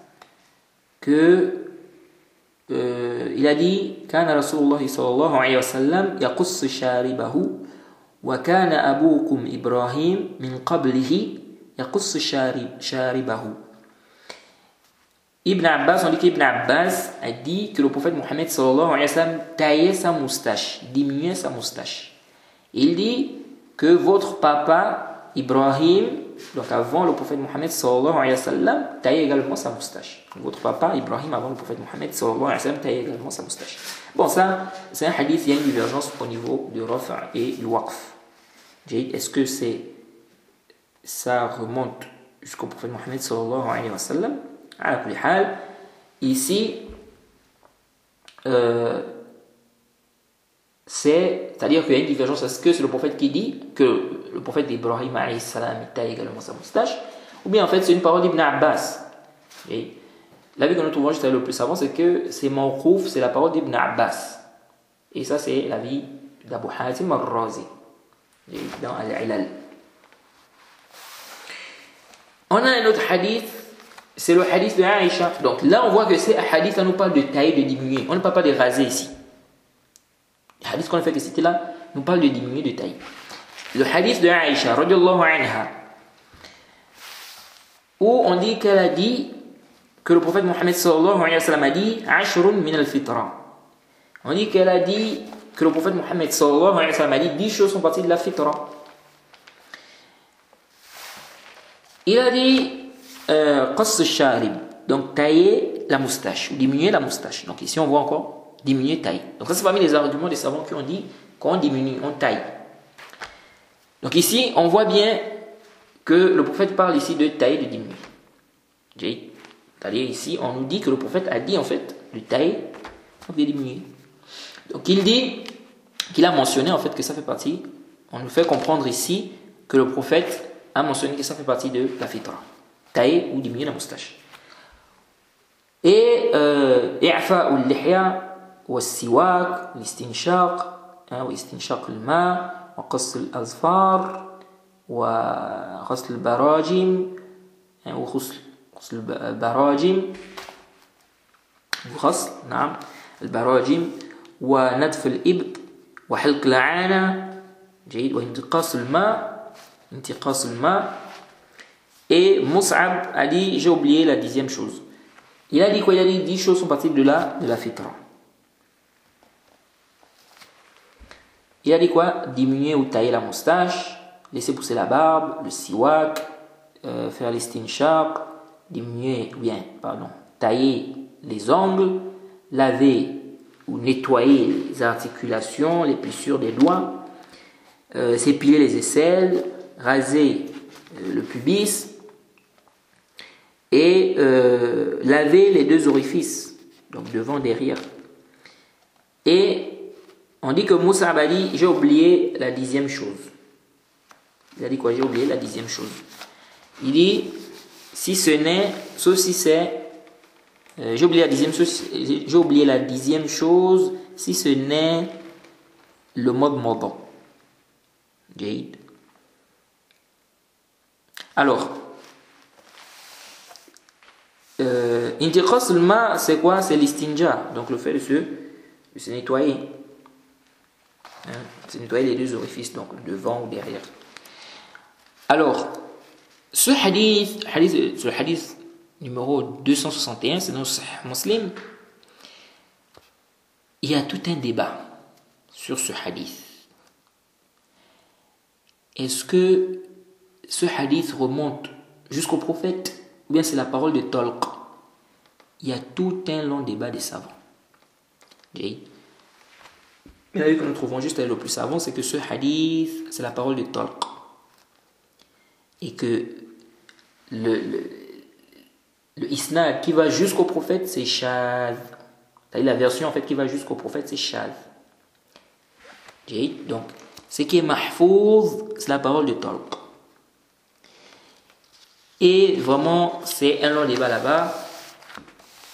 que il a dit Kana Rasulullah sallallahu alayhi wa sallam yaqussu sharibahu wa kana abukum Ibrahim min qablihi yaqussu sharibahu. Ibn Abbas, on dit qu'Ibn Abbas a dit que le prophète Mohammed sallallahu alayhi wa sallam taillait sa moustache, diminuait sa moustache. Il dit que votre papa Ibrahim, donc avant le prophète Mohammed sallallahu alayhi wa sallam, taillait également sa moustache. Votre papa Ibrahim avant le prophète Mohammed sallallahu alayhi wa sallam taillait également sa moustache. Bon, ça, c'est un hadith, il y a une divergence au niveau du rafa' et du waqf. Est-ce que ça remonte jusqu'au prophète Mohammed sallallahu alayhi wa sallam? Ici, c'est-à-dire qu'il y a une différence. Est-ce que c'est le prophète qui dit que le prophète d'Ibrahim alayhi salam taille également sa moustache, ou bien en fait c'est une parole d'Ibn Abbas? Et l'avis que nous trouvons juste le plus savant, c'est que c'est mawqouf, c'est la parole d'Ibn Abbas, et ça c'est l'avis d'Abu Hatim al-Razi dans Al-Ilal. On a un autre hadith, c'est le hadith de Aïcha. Donc là, on voit que c'est un hadith, ça nous parle de tailler, de diminuer. On ne parle pas de raser ici. Le hadith qu'on a fait que c'était là, nous parle de diminuer, de tailler. Le hadith de Aïcha, radiyallahu anha, où on dit qu'elle a dit que le prophète Mohammed sallallahu alayhi wa sallam a dit Ashrun min al-fitra. On dit qu'elle a dit que le prophète Mohammed sallallahu alayhi wa sallam a dit 10 choses sont parties de la fitra. Il a dit Qass al-sharib, donc tailler la moustache ou diminuer la moustache. Donc ici on voit encore diminuer, taille. Donc ça c'est parmi les arguments des savants qui ont dit qu'on diminue, on taille. Donc ici on voit bien que le prophète parle ici de tailler, de diminuer. C'est-à-dire ici on nous dit que le prophète a dit en fait de tailler, donc de diminuer. Donc il dit qu'il a mentionné en fait que ça fait partie, on nous fait comprendre ici que le prophète a mentionné que ça fait partie de la fitra. Tailler ou diminuer la moustache. Et i'fa'u al-lihya wa siwak, l'istinshaq, wa istinshaq al-ma, wa qass al-azfar, wa ghasl al-barajim, wa ghasl al-barajim, ghasl, نعم, al-barajim, wa nadf al-ibt, wa halq al-'ana, جيد, wa intiqas al-ma. Et Mus'ab a dit, j'ai oublié la 10e chose. Il a dit quoi? Il a dit 10 choses sont parties de la fitra. Il a dit quoi? Diminuer ou tailler la moustache, laisser pousser la barbe, le siwak, faire tailler les ongles, laver ou nettoyer les articulations, les plissures des doigts, s'épiler les aisselles, raser le pubis et laver les deux orifices, donc devant et derrière. Et on dit que Moussa a dit, j'ai oublié la 10e chose. Il a dit quoi? J'ai oublié la 10e chose. Il dit, si ce n'est, sauf si c'est, j'ai oublié la 10e chose, si ce n'est le mode mordant. Jade. Alors, intiqas al-ma, c'est quoi? C'est l'istinja, donc le fait de se nettoyer. Hein, se nettoyer les deux orifices, donc devant ou derrière. Alors, ce hadith numéro 261, c'est dans Sahih Muslim. Il y a tout un débat sur ce hadith. Est-ce que ce hadith remonte jusqu'au prophète ou bien c'est la parole de Talq? Il y a tout un long débat des savants. Mais là, que nous trouvons juste le plus savant, c'est que ce hadith, c'est la parole de Talq. Et que le isnad qui va jusqu'au prophète, c'est Shadh. La version en fait qui va jusqu'au prophète, c'est Shadh. Donc, ce qui est mahfouz, c'est la parole de Talq. Et vraiment, c'est un long débat là-bas.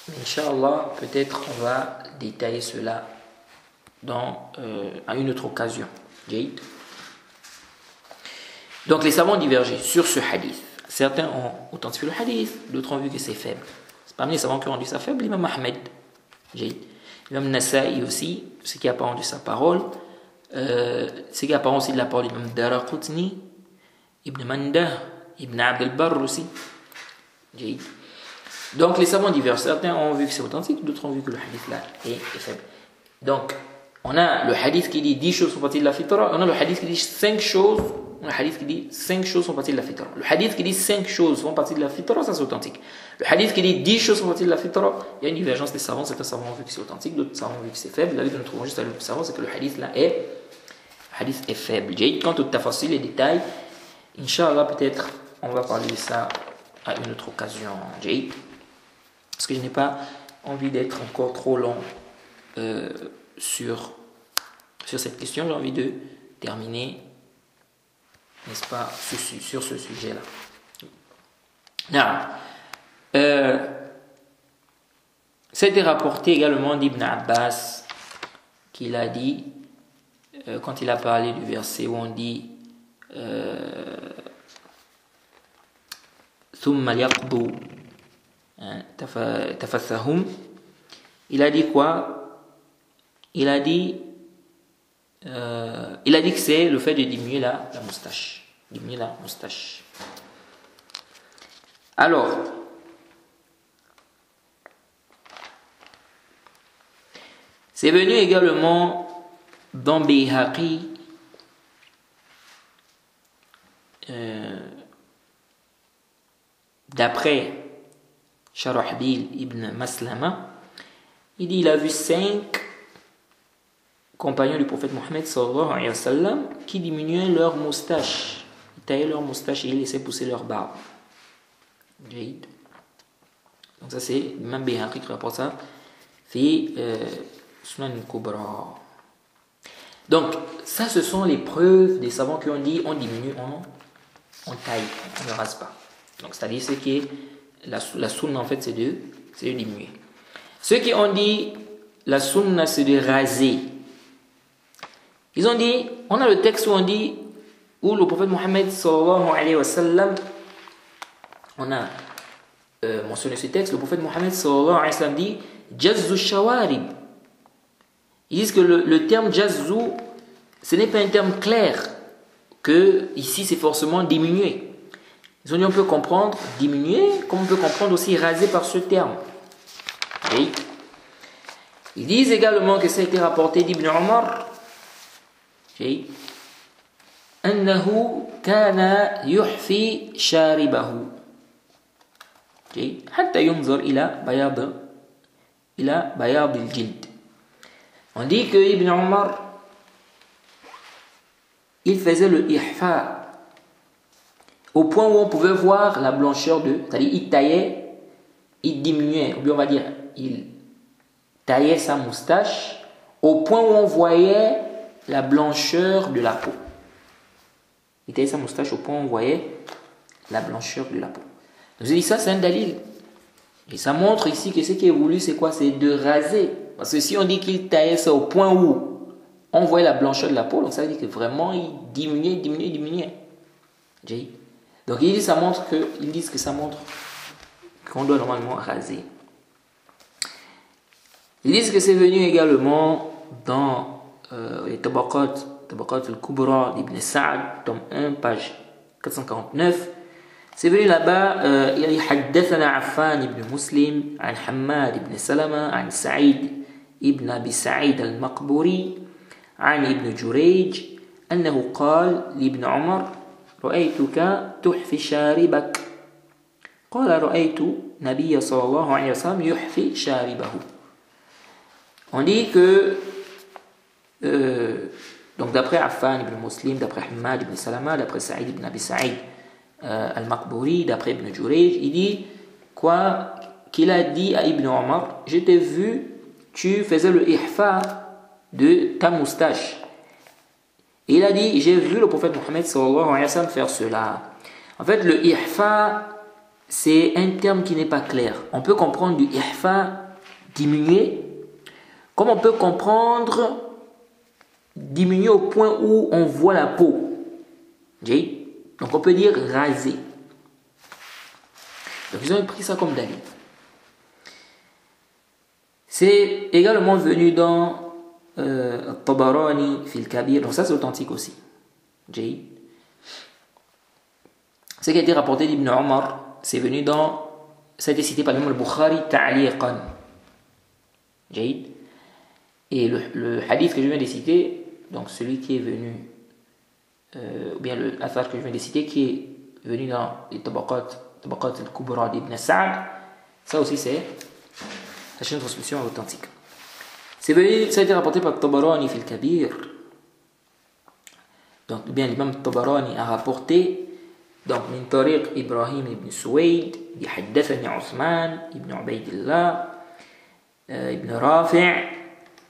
Mais Inch'Allah, peut-être on va détailler cela à une autre occasion. Donc les savants ont divergé sur ce hadith. Certains ont authentifié le hadith, d'autres ont vu que c'est faible. C'est parmi les savants qui ont rendu ça faible, l'imam Ahmed. L'imam Nasa'i aussi, ce qui apparent de sa parole. Ce qui apparent aussi de la parole de l'imam Daraqutni, Ibn Mandah, Ibn Abd al-Barr aussi. Donc les savants divergent. Certains ont vu que c'est authentique, d'autres ont vu que le hadith là est faible. Donc, on a le hadith qui dit 10 choses font partie de la fitra, on a le hadith qui dit 5 choses. Le hadith qui dit 5 choses font partie de la fitra. Le hadith qui dit 5 choses font partie de la fitra, ça c'est authentique. Le hadith qui dit 10 choses font partie de la fitra, il y a une divergence des savants. Certains savants ont vu que c'est authentique, d'autres savants ont vu que c'est faible. La vie que nous trouvons juste à le plus savant, c'est que le hadith là est faible. Quant au tafassil, les détails, Inch'Allah, peut-être on va parler de ça à une autre occasion. Parce que je n'ai pas envie d'être encore trop long sur cette question. J'ai envie de terminer, n'est-ce pas, sur ce sujet-là. C'était rapporté également d'Ibn Abbas qu'il a dit, quand il a parlé du verset où on dit ثم يقضوا تفثهم, il a dit quoi? Il a dit que c'est le fait de diminuer la moustache. Diminuer la moustache. Alors, c'est venu également dans Bayhaqi, d'après Sharahbil ibn Maslama, il dit il a vu 5 compagnons du prophète Mohammed sallallahu alayhi wa sallam qui diminuaient leur moustache. Ils taillaient leur moustache et ils laissaient pousser leur barbe. Donc ça c'est l'imam Bayhaqi qui rapporte ça. Fi Sunan al-Kubra. Donc ça ce sont les preuves des savants qui ont dit on diminue, on taille, on ne rase pas. Donc c'est-à-dire ce qui est la sunna en fait c'est de diminuer. Ceux qui ont dit la sunna c'est de raser, ils ont dit, on a le texte où on dit, où le prophète Mohammed sallallahu alayhi wa sallam, on a mentionné ce texte, le prophète Mohammed sallallahu alayhi wa sallam dit jazzu shawarib. Ils disent que le terme jazzu, ce n'est pas un terme clair, que ici c'est forcément diminuer. Ils ont dit on peut comprendre diminuer, comme on peut comprendre aussi raser par ce terme. Et ils disent également que ça a été rapporté d'Ibn Omar, أنه كان يحفي شاربه حتى ينظر إلى بياض الجلد. On dit que Ibn Omar, il faisait le ihfa au point où on pouvait voir la blancheur de... C'est-à-dire, il taillait, il diminuait, ou bien on va dire, il taillait sa moustache au point où on voyait la blancheur de la peau. Il taillait sa moustache au point où on voyait la blancheur de la peau. Donc, je dis ça, c'est un dalil. Et ça montre ici que ce qui est voulu, c'est quoi? C'est de raser. Parce que si on dit qu'il taillait ça au point où on voyait la blancheur de la peau, donc ça veut dire que vraiment, il diminuait. Donc, ils disent que ça montre qu'on doit normalement raser. Ils disent que c'est venu également dans les Tabaqat al-Kubra d'Ibn Sa'd, tome 1, page 449. C'est venu là-bas, il y a Haddathana Affan ibn Muslim, an Hammad ibn Salama, an Sa'id ibn Abi Sa'id al-Maqburi, an ibn Jurayj, أنه قال لابن عمر رأيتك تحفي شاربك قال رأيت نبي صلى الله عليه وسلم يحفي شاربه. On dit que donc d'après Affan ibn Muslim, d'après Hammad ibn Salama, d'après Sa'id ibn Abi Sa'id al-Maqburi, d'après Ibn Jurayj, il dit quoi? Qu'il a dit à Ibn Omar, je t'ai vu, tu faisais le ihfa de ta moustache. Et il a dit, j'ai vu le prophète Mohammed sallallahu alayhi wa sallam faire cela. En fait, le ihfa, c'est un terme qui n'est pas clair. On peut comprendre du ihfa diminué, comme on peut comprendre diminué au point où on voit la peau. Donc on peut dire raser. Donc ils ont pris ça comme dalil. C'est également venu dans Tabarani fil Kabir. Donc ça c'est authentique aussi. Ce qui a été rapporté d'Ibn Omar, c'est venu dans... Ça a été cité par l'imam al-Bukhari ta'liqan. Et le hadith que je viens de citer, donc celui qui est venu, ou bien le athar que je viens de citer, qui est venu dans les Tabaqat al-Kubra d'Ibn Sa'd, ça aussi c'est la chaîne de transmission authentique. C'est venu, ça a été rapporté par Tabarani fil Kabir. Donc bien l'imam Tabarani a rapporté donc min tariq Ibrahim ibn Suwayd, dit haddathani Othman ibn Ubaydillah ibn Rafi',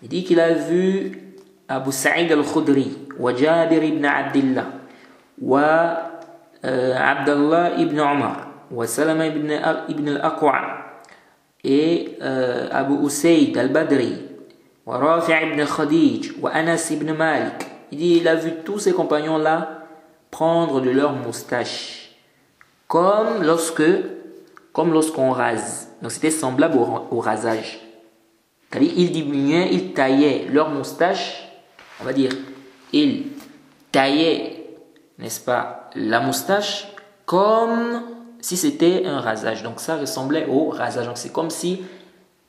il dit qu'il a vu Abu Sa'id al-Khudri wa Jabir ibn Abdillah wa Abdallah ibn Omar wa Salama ibn al-Aqwa et Abu Usayd al-Badri wa Rafi' ibn Khadij wa Anas ibn Malik. Il dit il a vu tous ces compagnons là prendre de leur moustache comme lorsqu'on rase. Donc c'était semblable au rasage. C'est-à-dire ils diminuaient, ils taillaient leur moustache, on va dire, ils taillaient, n'est-ce pas, la moustache comme si c'était un rasage. Donc ça ressemblait au rasage. Donc c'est comme si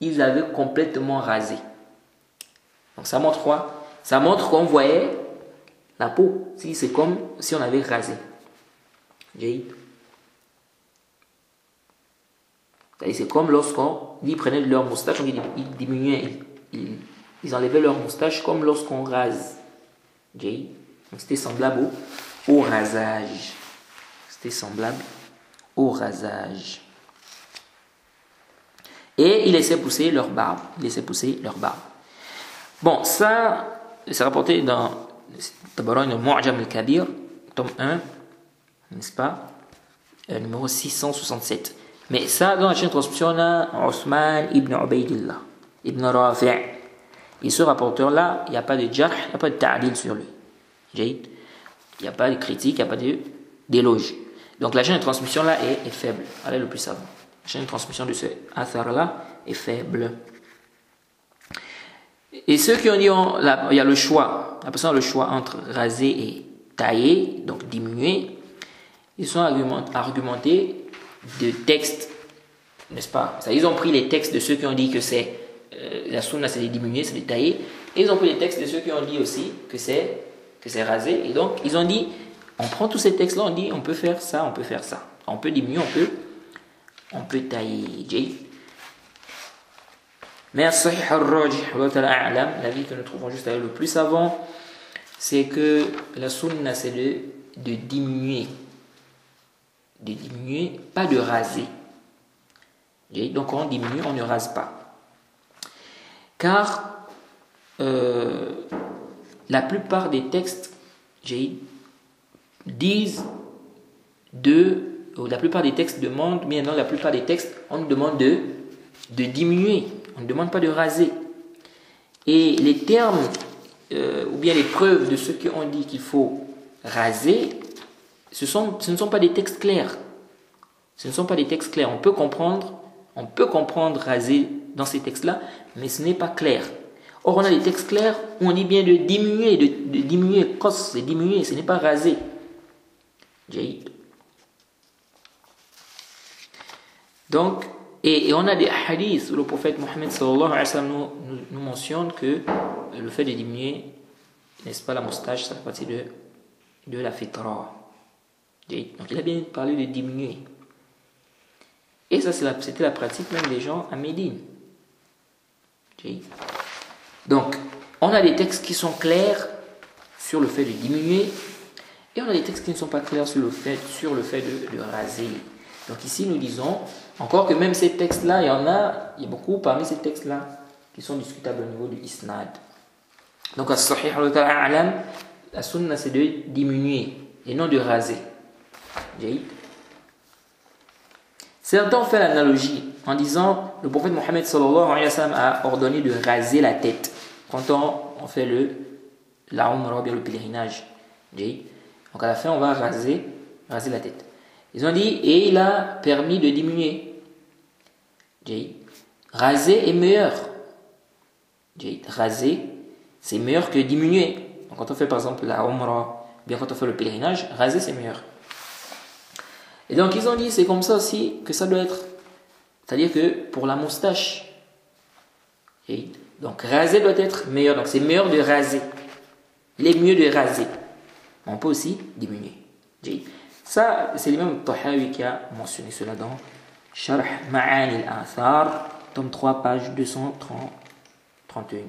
ils avaient complètement rasé. Donc ça montre quoi? Ça montre qu'on voyait la peau. Si c'est comme si on avait rasé. C'est comme lorsqu'on ils prenaient leur moustache, ils diminuaient, ils enlevaient leur moustache comme lorsqu'on rase. Donc c'était semblable au rasage. C'était semblable au rasage. Et ils laissaient pousser leur barbe. Bon, ça, c'est rapporté dans Tabarani al-Mu'jam al-Kabir, tome 1, n'est-ce pas, numéro 667. Mais ça, dans la chaîne de transmission, on a Othman ibn Ubaydillah, ibn Rafi'. Et ce rapporteur-là, il n'y a pas de jarh, il n'y a pas de ta'dil sur lui. Il n'y a pas de critique, il n'y a pas d'éloge. Donc la chaîne de transmission-là est faible. Elle est le plus savant. La chaîne de transmission de ce athar-là est faible. Et ceux qui ont dit, il y a le choix, la personne a le choix entre raser et tailler, donc diminuer, ils sont argumentés de textes, n'est-ce pas? Ils ont pris les textes de ceux qui ont dit que c'est la sunna, c'est de diminuer, c'est de tailler, et ils ont pris les textes de ceux qui ont dit aussi que c'est raser, et donc ils ont dit, on prend tous ces textes-là, on dit on peut faire ça, on peut faire ça, on peut diminuer, on peut tailler. Mais Sahih al-Rajih, l'avis que nous trouvons juste le plus savant, c'est que la sunna, c'est de diminuer. De diminuer, pas de raser. Donc quand on diminue, on ne rase pas. Car la plupart des textes disent ou la plupart des textes demandent, mais dans la plupart des textes, on nous demande de diminuer. On ne demande pas de raser. Et les termes, ou bien les preuves de ceux qui ont dit qu'il faut raser, ce ne sont pas des textes clairs. Ce ne sont pas des textes clairs. On peut comprendre raser dans ces textes-là, mais ce n'est pas clair. Or, on a des textes clairs où on dit bien de diminuer, de diminuer, c'est diminuer, ce n'est pas raser. Donc, et on a des hadiths où le prophète Mohammed sallallahu alayhi wa sallam nous mentionne que le fait de diminuer, n'est-ce pas, la moustache, ça fait partie de la fitra. Donc il a bien parlé de diminuer. Et ça, c'était la pratique même des gens à Médine. Donc, on a des textes qui sont clairs sur le fait de diminuer, et on a des textes qui ne sont pas clairs sur le fait de raser. Donc ici, nous disons, encore que même ces textes-là, il y a beaucoup parmi ces textes-là qui sont discutables au niveau du isnad. Donc, as-sahih al-alam, la sunna, c'est de diminuer et non de raser. Certains ont fait l'analogie en disant, le prophète Mohammed sallallahu alayhi wa sallam a ordonné de raser la tête quand on fait la umrah, bien le pèlerinage. Donc à la fin, on va raser la tête. Ils ont dit, et il a permis de diminuer. Raser est meilleur. Raser, c'est meilleur que diminuer. Donc quand on fait par exemple la umrah, bien quand on fait le pèlerinage, raser c'est meilleur. Et donc ils ont dit, c'est comme ça aussi que ça doit être. C'est-à-dire que pour la moustache, donc raser doit être meilleur. Donc c'est meilleur de raser. Il est mieux de raser. On peut aussi diminuer. Ça, c'est l'imam Tahawi qui a mentionné cela dans Sharh Ma'ani al-Athar, tome 3, page 231.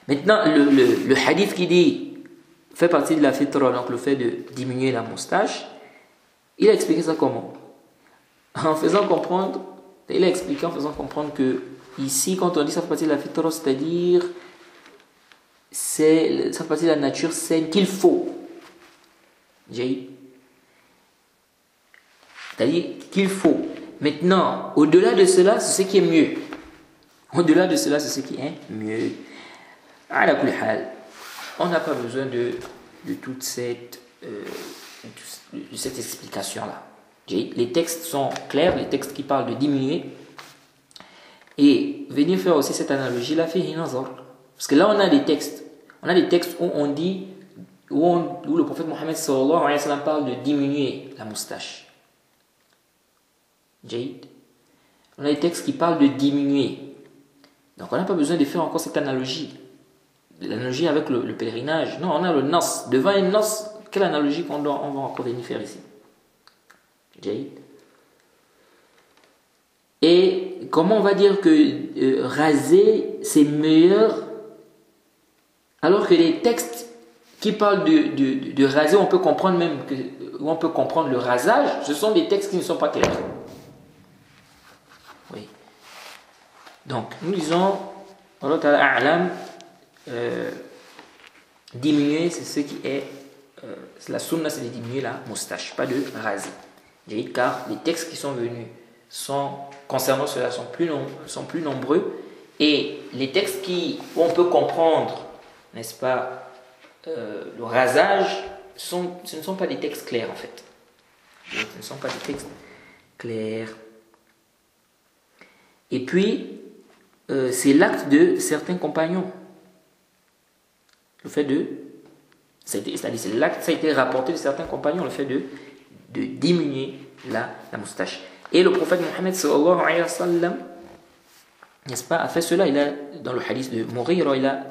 Maintenant, le hadith qui dit fait partie de la fitra, donc le fait de diminuer la moustache, il a expliqué ça comment? Il a expliqué en faisant comprendre que ici, quand on dit ça fait partie de la fitra, c'est-à-dire ça fait partie de la nature saine qu'il faut. C'est-à-dire qu'il faut. Maintenant, au-delà de cela, c'est ce qui est mieux. Au-delà de cela, c'est ce qui est mieux. On n'a pas besoin de toute cette explication-là. Les textes sont clairs, les textes qui parlent de diminuer. Et venir faire aussi cette analogie-là, parce que là, on a des textes où on dit, où le prophète Mohammed sallallahu alayhi wa sallam parle de diminuer la moustache. On a des textes qui parlent de diminuer. Donc, on n'a pas besoin de faire encore cette analogie. L'analogie avec le pèlerinage. Non, on a le nas. Devant un nas, quelle analogie on va encore venir faire ici? Et comment on va dire que raser, c'est meilleur, alors que les textes qui parlent de raser, on peut comprendre même où on peut comprendre le rasage, ce sont des textes qui ne sont pas clairs. Oui. Donc, nous disons, Allah Ta'ala A'lam, diminuer, c'est ce qui est la sunna, c'est de diminuer la moustache, pas de raser. Car les textes qui sont venus concernant cela sont plus nombreux, et les textes où on peut comprendre, n'est-ce pas, le rasage, ce ne sont pas des textes clairs en fait. Ce ne sont pas des textes clairs. Et puis, c'est l'acte de certains compagnons. Le fait c'est l'acte, ça a été rapporté de certains compagnons, le fait de diminuer la moustache. Et le prophète Mohammed sallallahu alayhi wa sallam, n'est-ce pas, a fait cela. Dans le hadith de Mughira, il a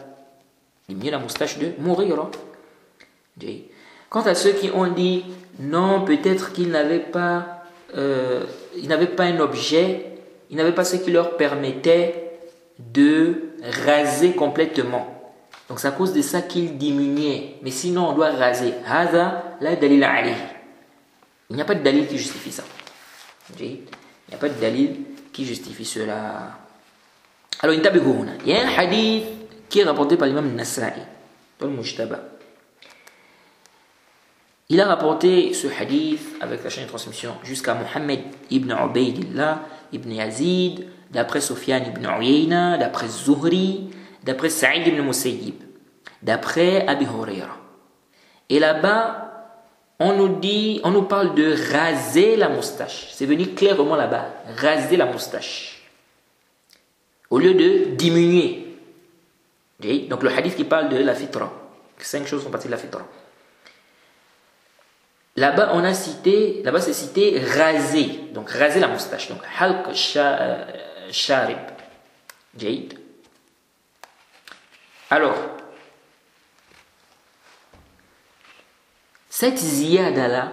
diminué la moustache de Mughira. Quant à ceux qui ont dit non, peut-être qu'ils n'avaient pas, un objet, ils n'avaient pas ce qui leur permettait de raser complètement. Donc c'est à cause de ça qu'ils diminuaient. Mais sinon, on doit raser. Hada la dalil alayh. Il n'y a pas de dalil qui justifie ça. Il n'y a pas de dalil qui justifie cela. Alors, il y a un hadith qui est rapporté par l'imam Nasa'i dans le Mujtaba. Il a rapporté ce hadith avec la chaîne de transmission jusqu'à Mohammed ibn Ubaydillah ibn Yazid, d'après Sufyan ibn Uyayna, d'après Zuhri, d'après Sa'id ibn Musayyib, d'après Abi Huraira. Et là-bas, on nous parle de raser la moustache. C'est venu clairement là-bas, raser la moustache. Au lieu de diminuer. Donc le hadith qui parle de la fitra. 5 choses font partie de la fitra. Là-bas, c'est cité raser. Donc raser la moustache. Donc halq sharib. Jayd. Alors, cette ziyada là,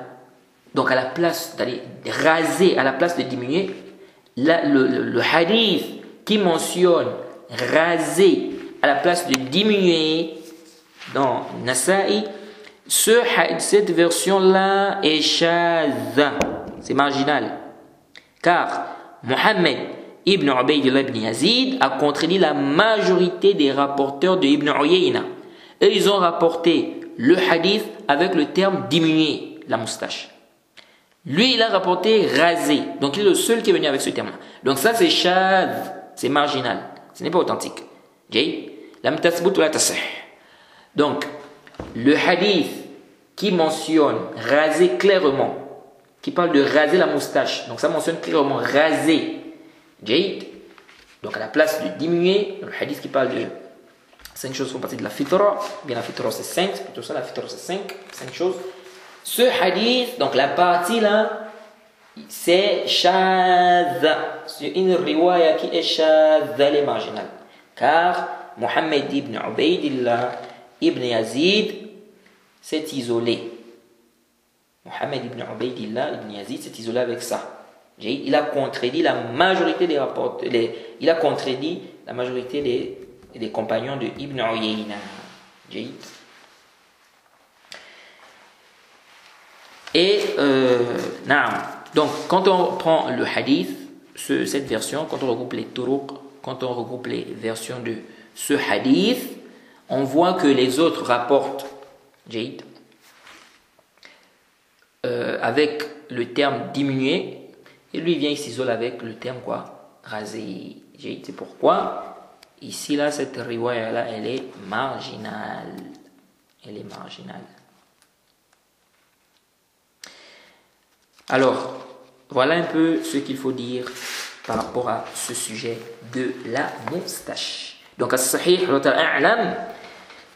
donc à la place d'aller raser, à la place de diminuer, le hadith qui mentionne raser à la place de diminuer dans Nasa'i, cette version-là est shadha, c'est marginal. Car Mohammed ibn Ubaydillah ibn Yazid a contredit la majorité des rapporteurs de Ibn Uyayna. Et ils ont rapporté le hadith avec le terme diminuer la moustache. Lui, il a rapporté raser. Donc, il est le seul qui est venu avec ce terme-là. Donc, ça, c'est shadh, c'est marginal. Ce n'est pas authentique. Donc, le hadith qui mentionne raser clairement, qui parle de raser la moustache, donc ça mentionne clairement raser, donc à la place de diminuer, le hadith qui parle de 5 choses font partie de la fitra, bien la fitra c'est 5, c'est plutôt ça, la fitra c'est 5 choses. Ce hadith, donc la partie là, c'est shadha, c'est une riwaya qui est shadha, elle est marginale. Car Mohammed ibn Ubaydillah ibn Yazid s'est isolé. Mohammed ibn Ubaydillah ibn Yazid s'est isolé avec ça. Il a contredit la majorité des rapports, il a contredit la majorité des compagnons de Ibn Uyayna. Et donc quand on prend le hadith, cette version, quand on regroupe les turuq, quand on regroupe les versions de ce hadith, on voit que les autres rapportent avec le terme diminuer, et lui vient, il s'isole avec le terme quoi, raser. C'est pourquoi ici là, cette riwaya là, elle est marginale. Elle est marginale. Alors, voilà un peu ce qu'il faut dire par rapport à ce sujet de la moustache. Donc, as-sahih,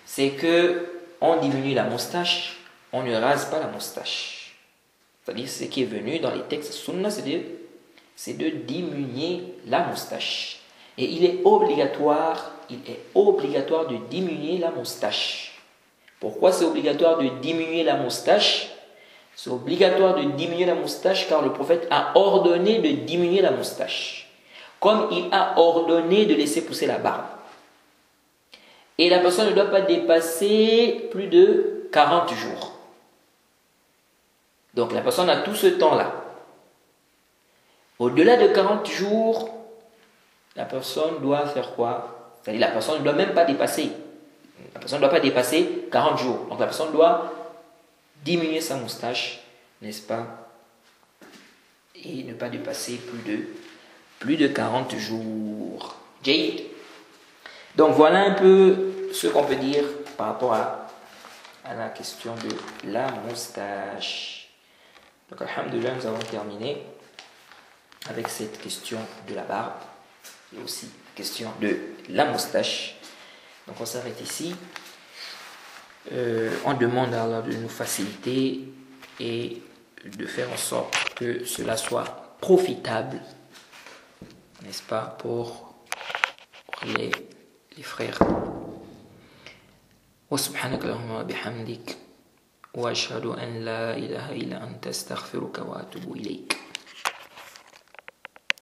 c'est que on diminue la moustache, on ne rase pas la moustache. C'est-à-dire, ce qui est venu dans les textes sunna, c'est de diminuer la moustache. Et il est obligatoire de diminuer la moustache. Pourquoi c'est obligatoire de diminuer la moustache? C'est obligatoire de diminuer la moustache car le prophète a ordonné de diminuer la moustache. Comme il a ordonné de laisser pousser la barbe. Et la personne ne doit pas dépasser plus de 40 jours. Donc la personne a tout ce temps-là. Au-delà de 40 jours, la personne doit faire quoi? C'est-à-dire la personne ne doit même pas dépasser. La personne ne doit pas dépasser 40 jours. Donc la personne doit diminuer sa moustache, n'est-ce pas? Et ne pas dépasser plus de 40 jours. Jade. Donc voilà un peu ce qu'on peut dire par rapport à la question de la moustache. Donc alhamdoulilah, nous avons terminé avec cette question de la barbe et aussi la question de la moustache. Donc on s'arrête ici. On demande à Allah de nous faciliter et de faire en sorte que cela soit profitable, n'est-ce pas, pour les frères. Wa subhanaka Allahumma wa bihamdik wa ashhadu an la ilaha illa anta astaghfiruka wa atubu ilayk.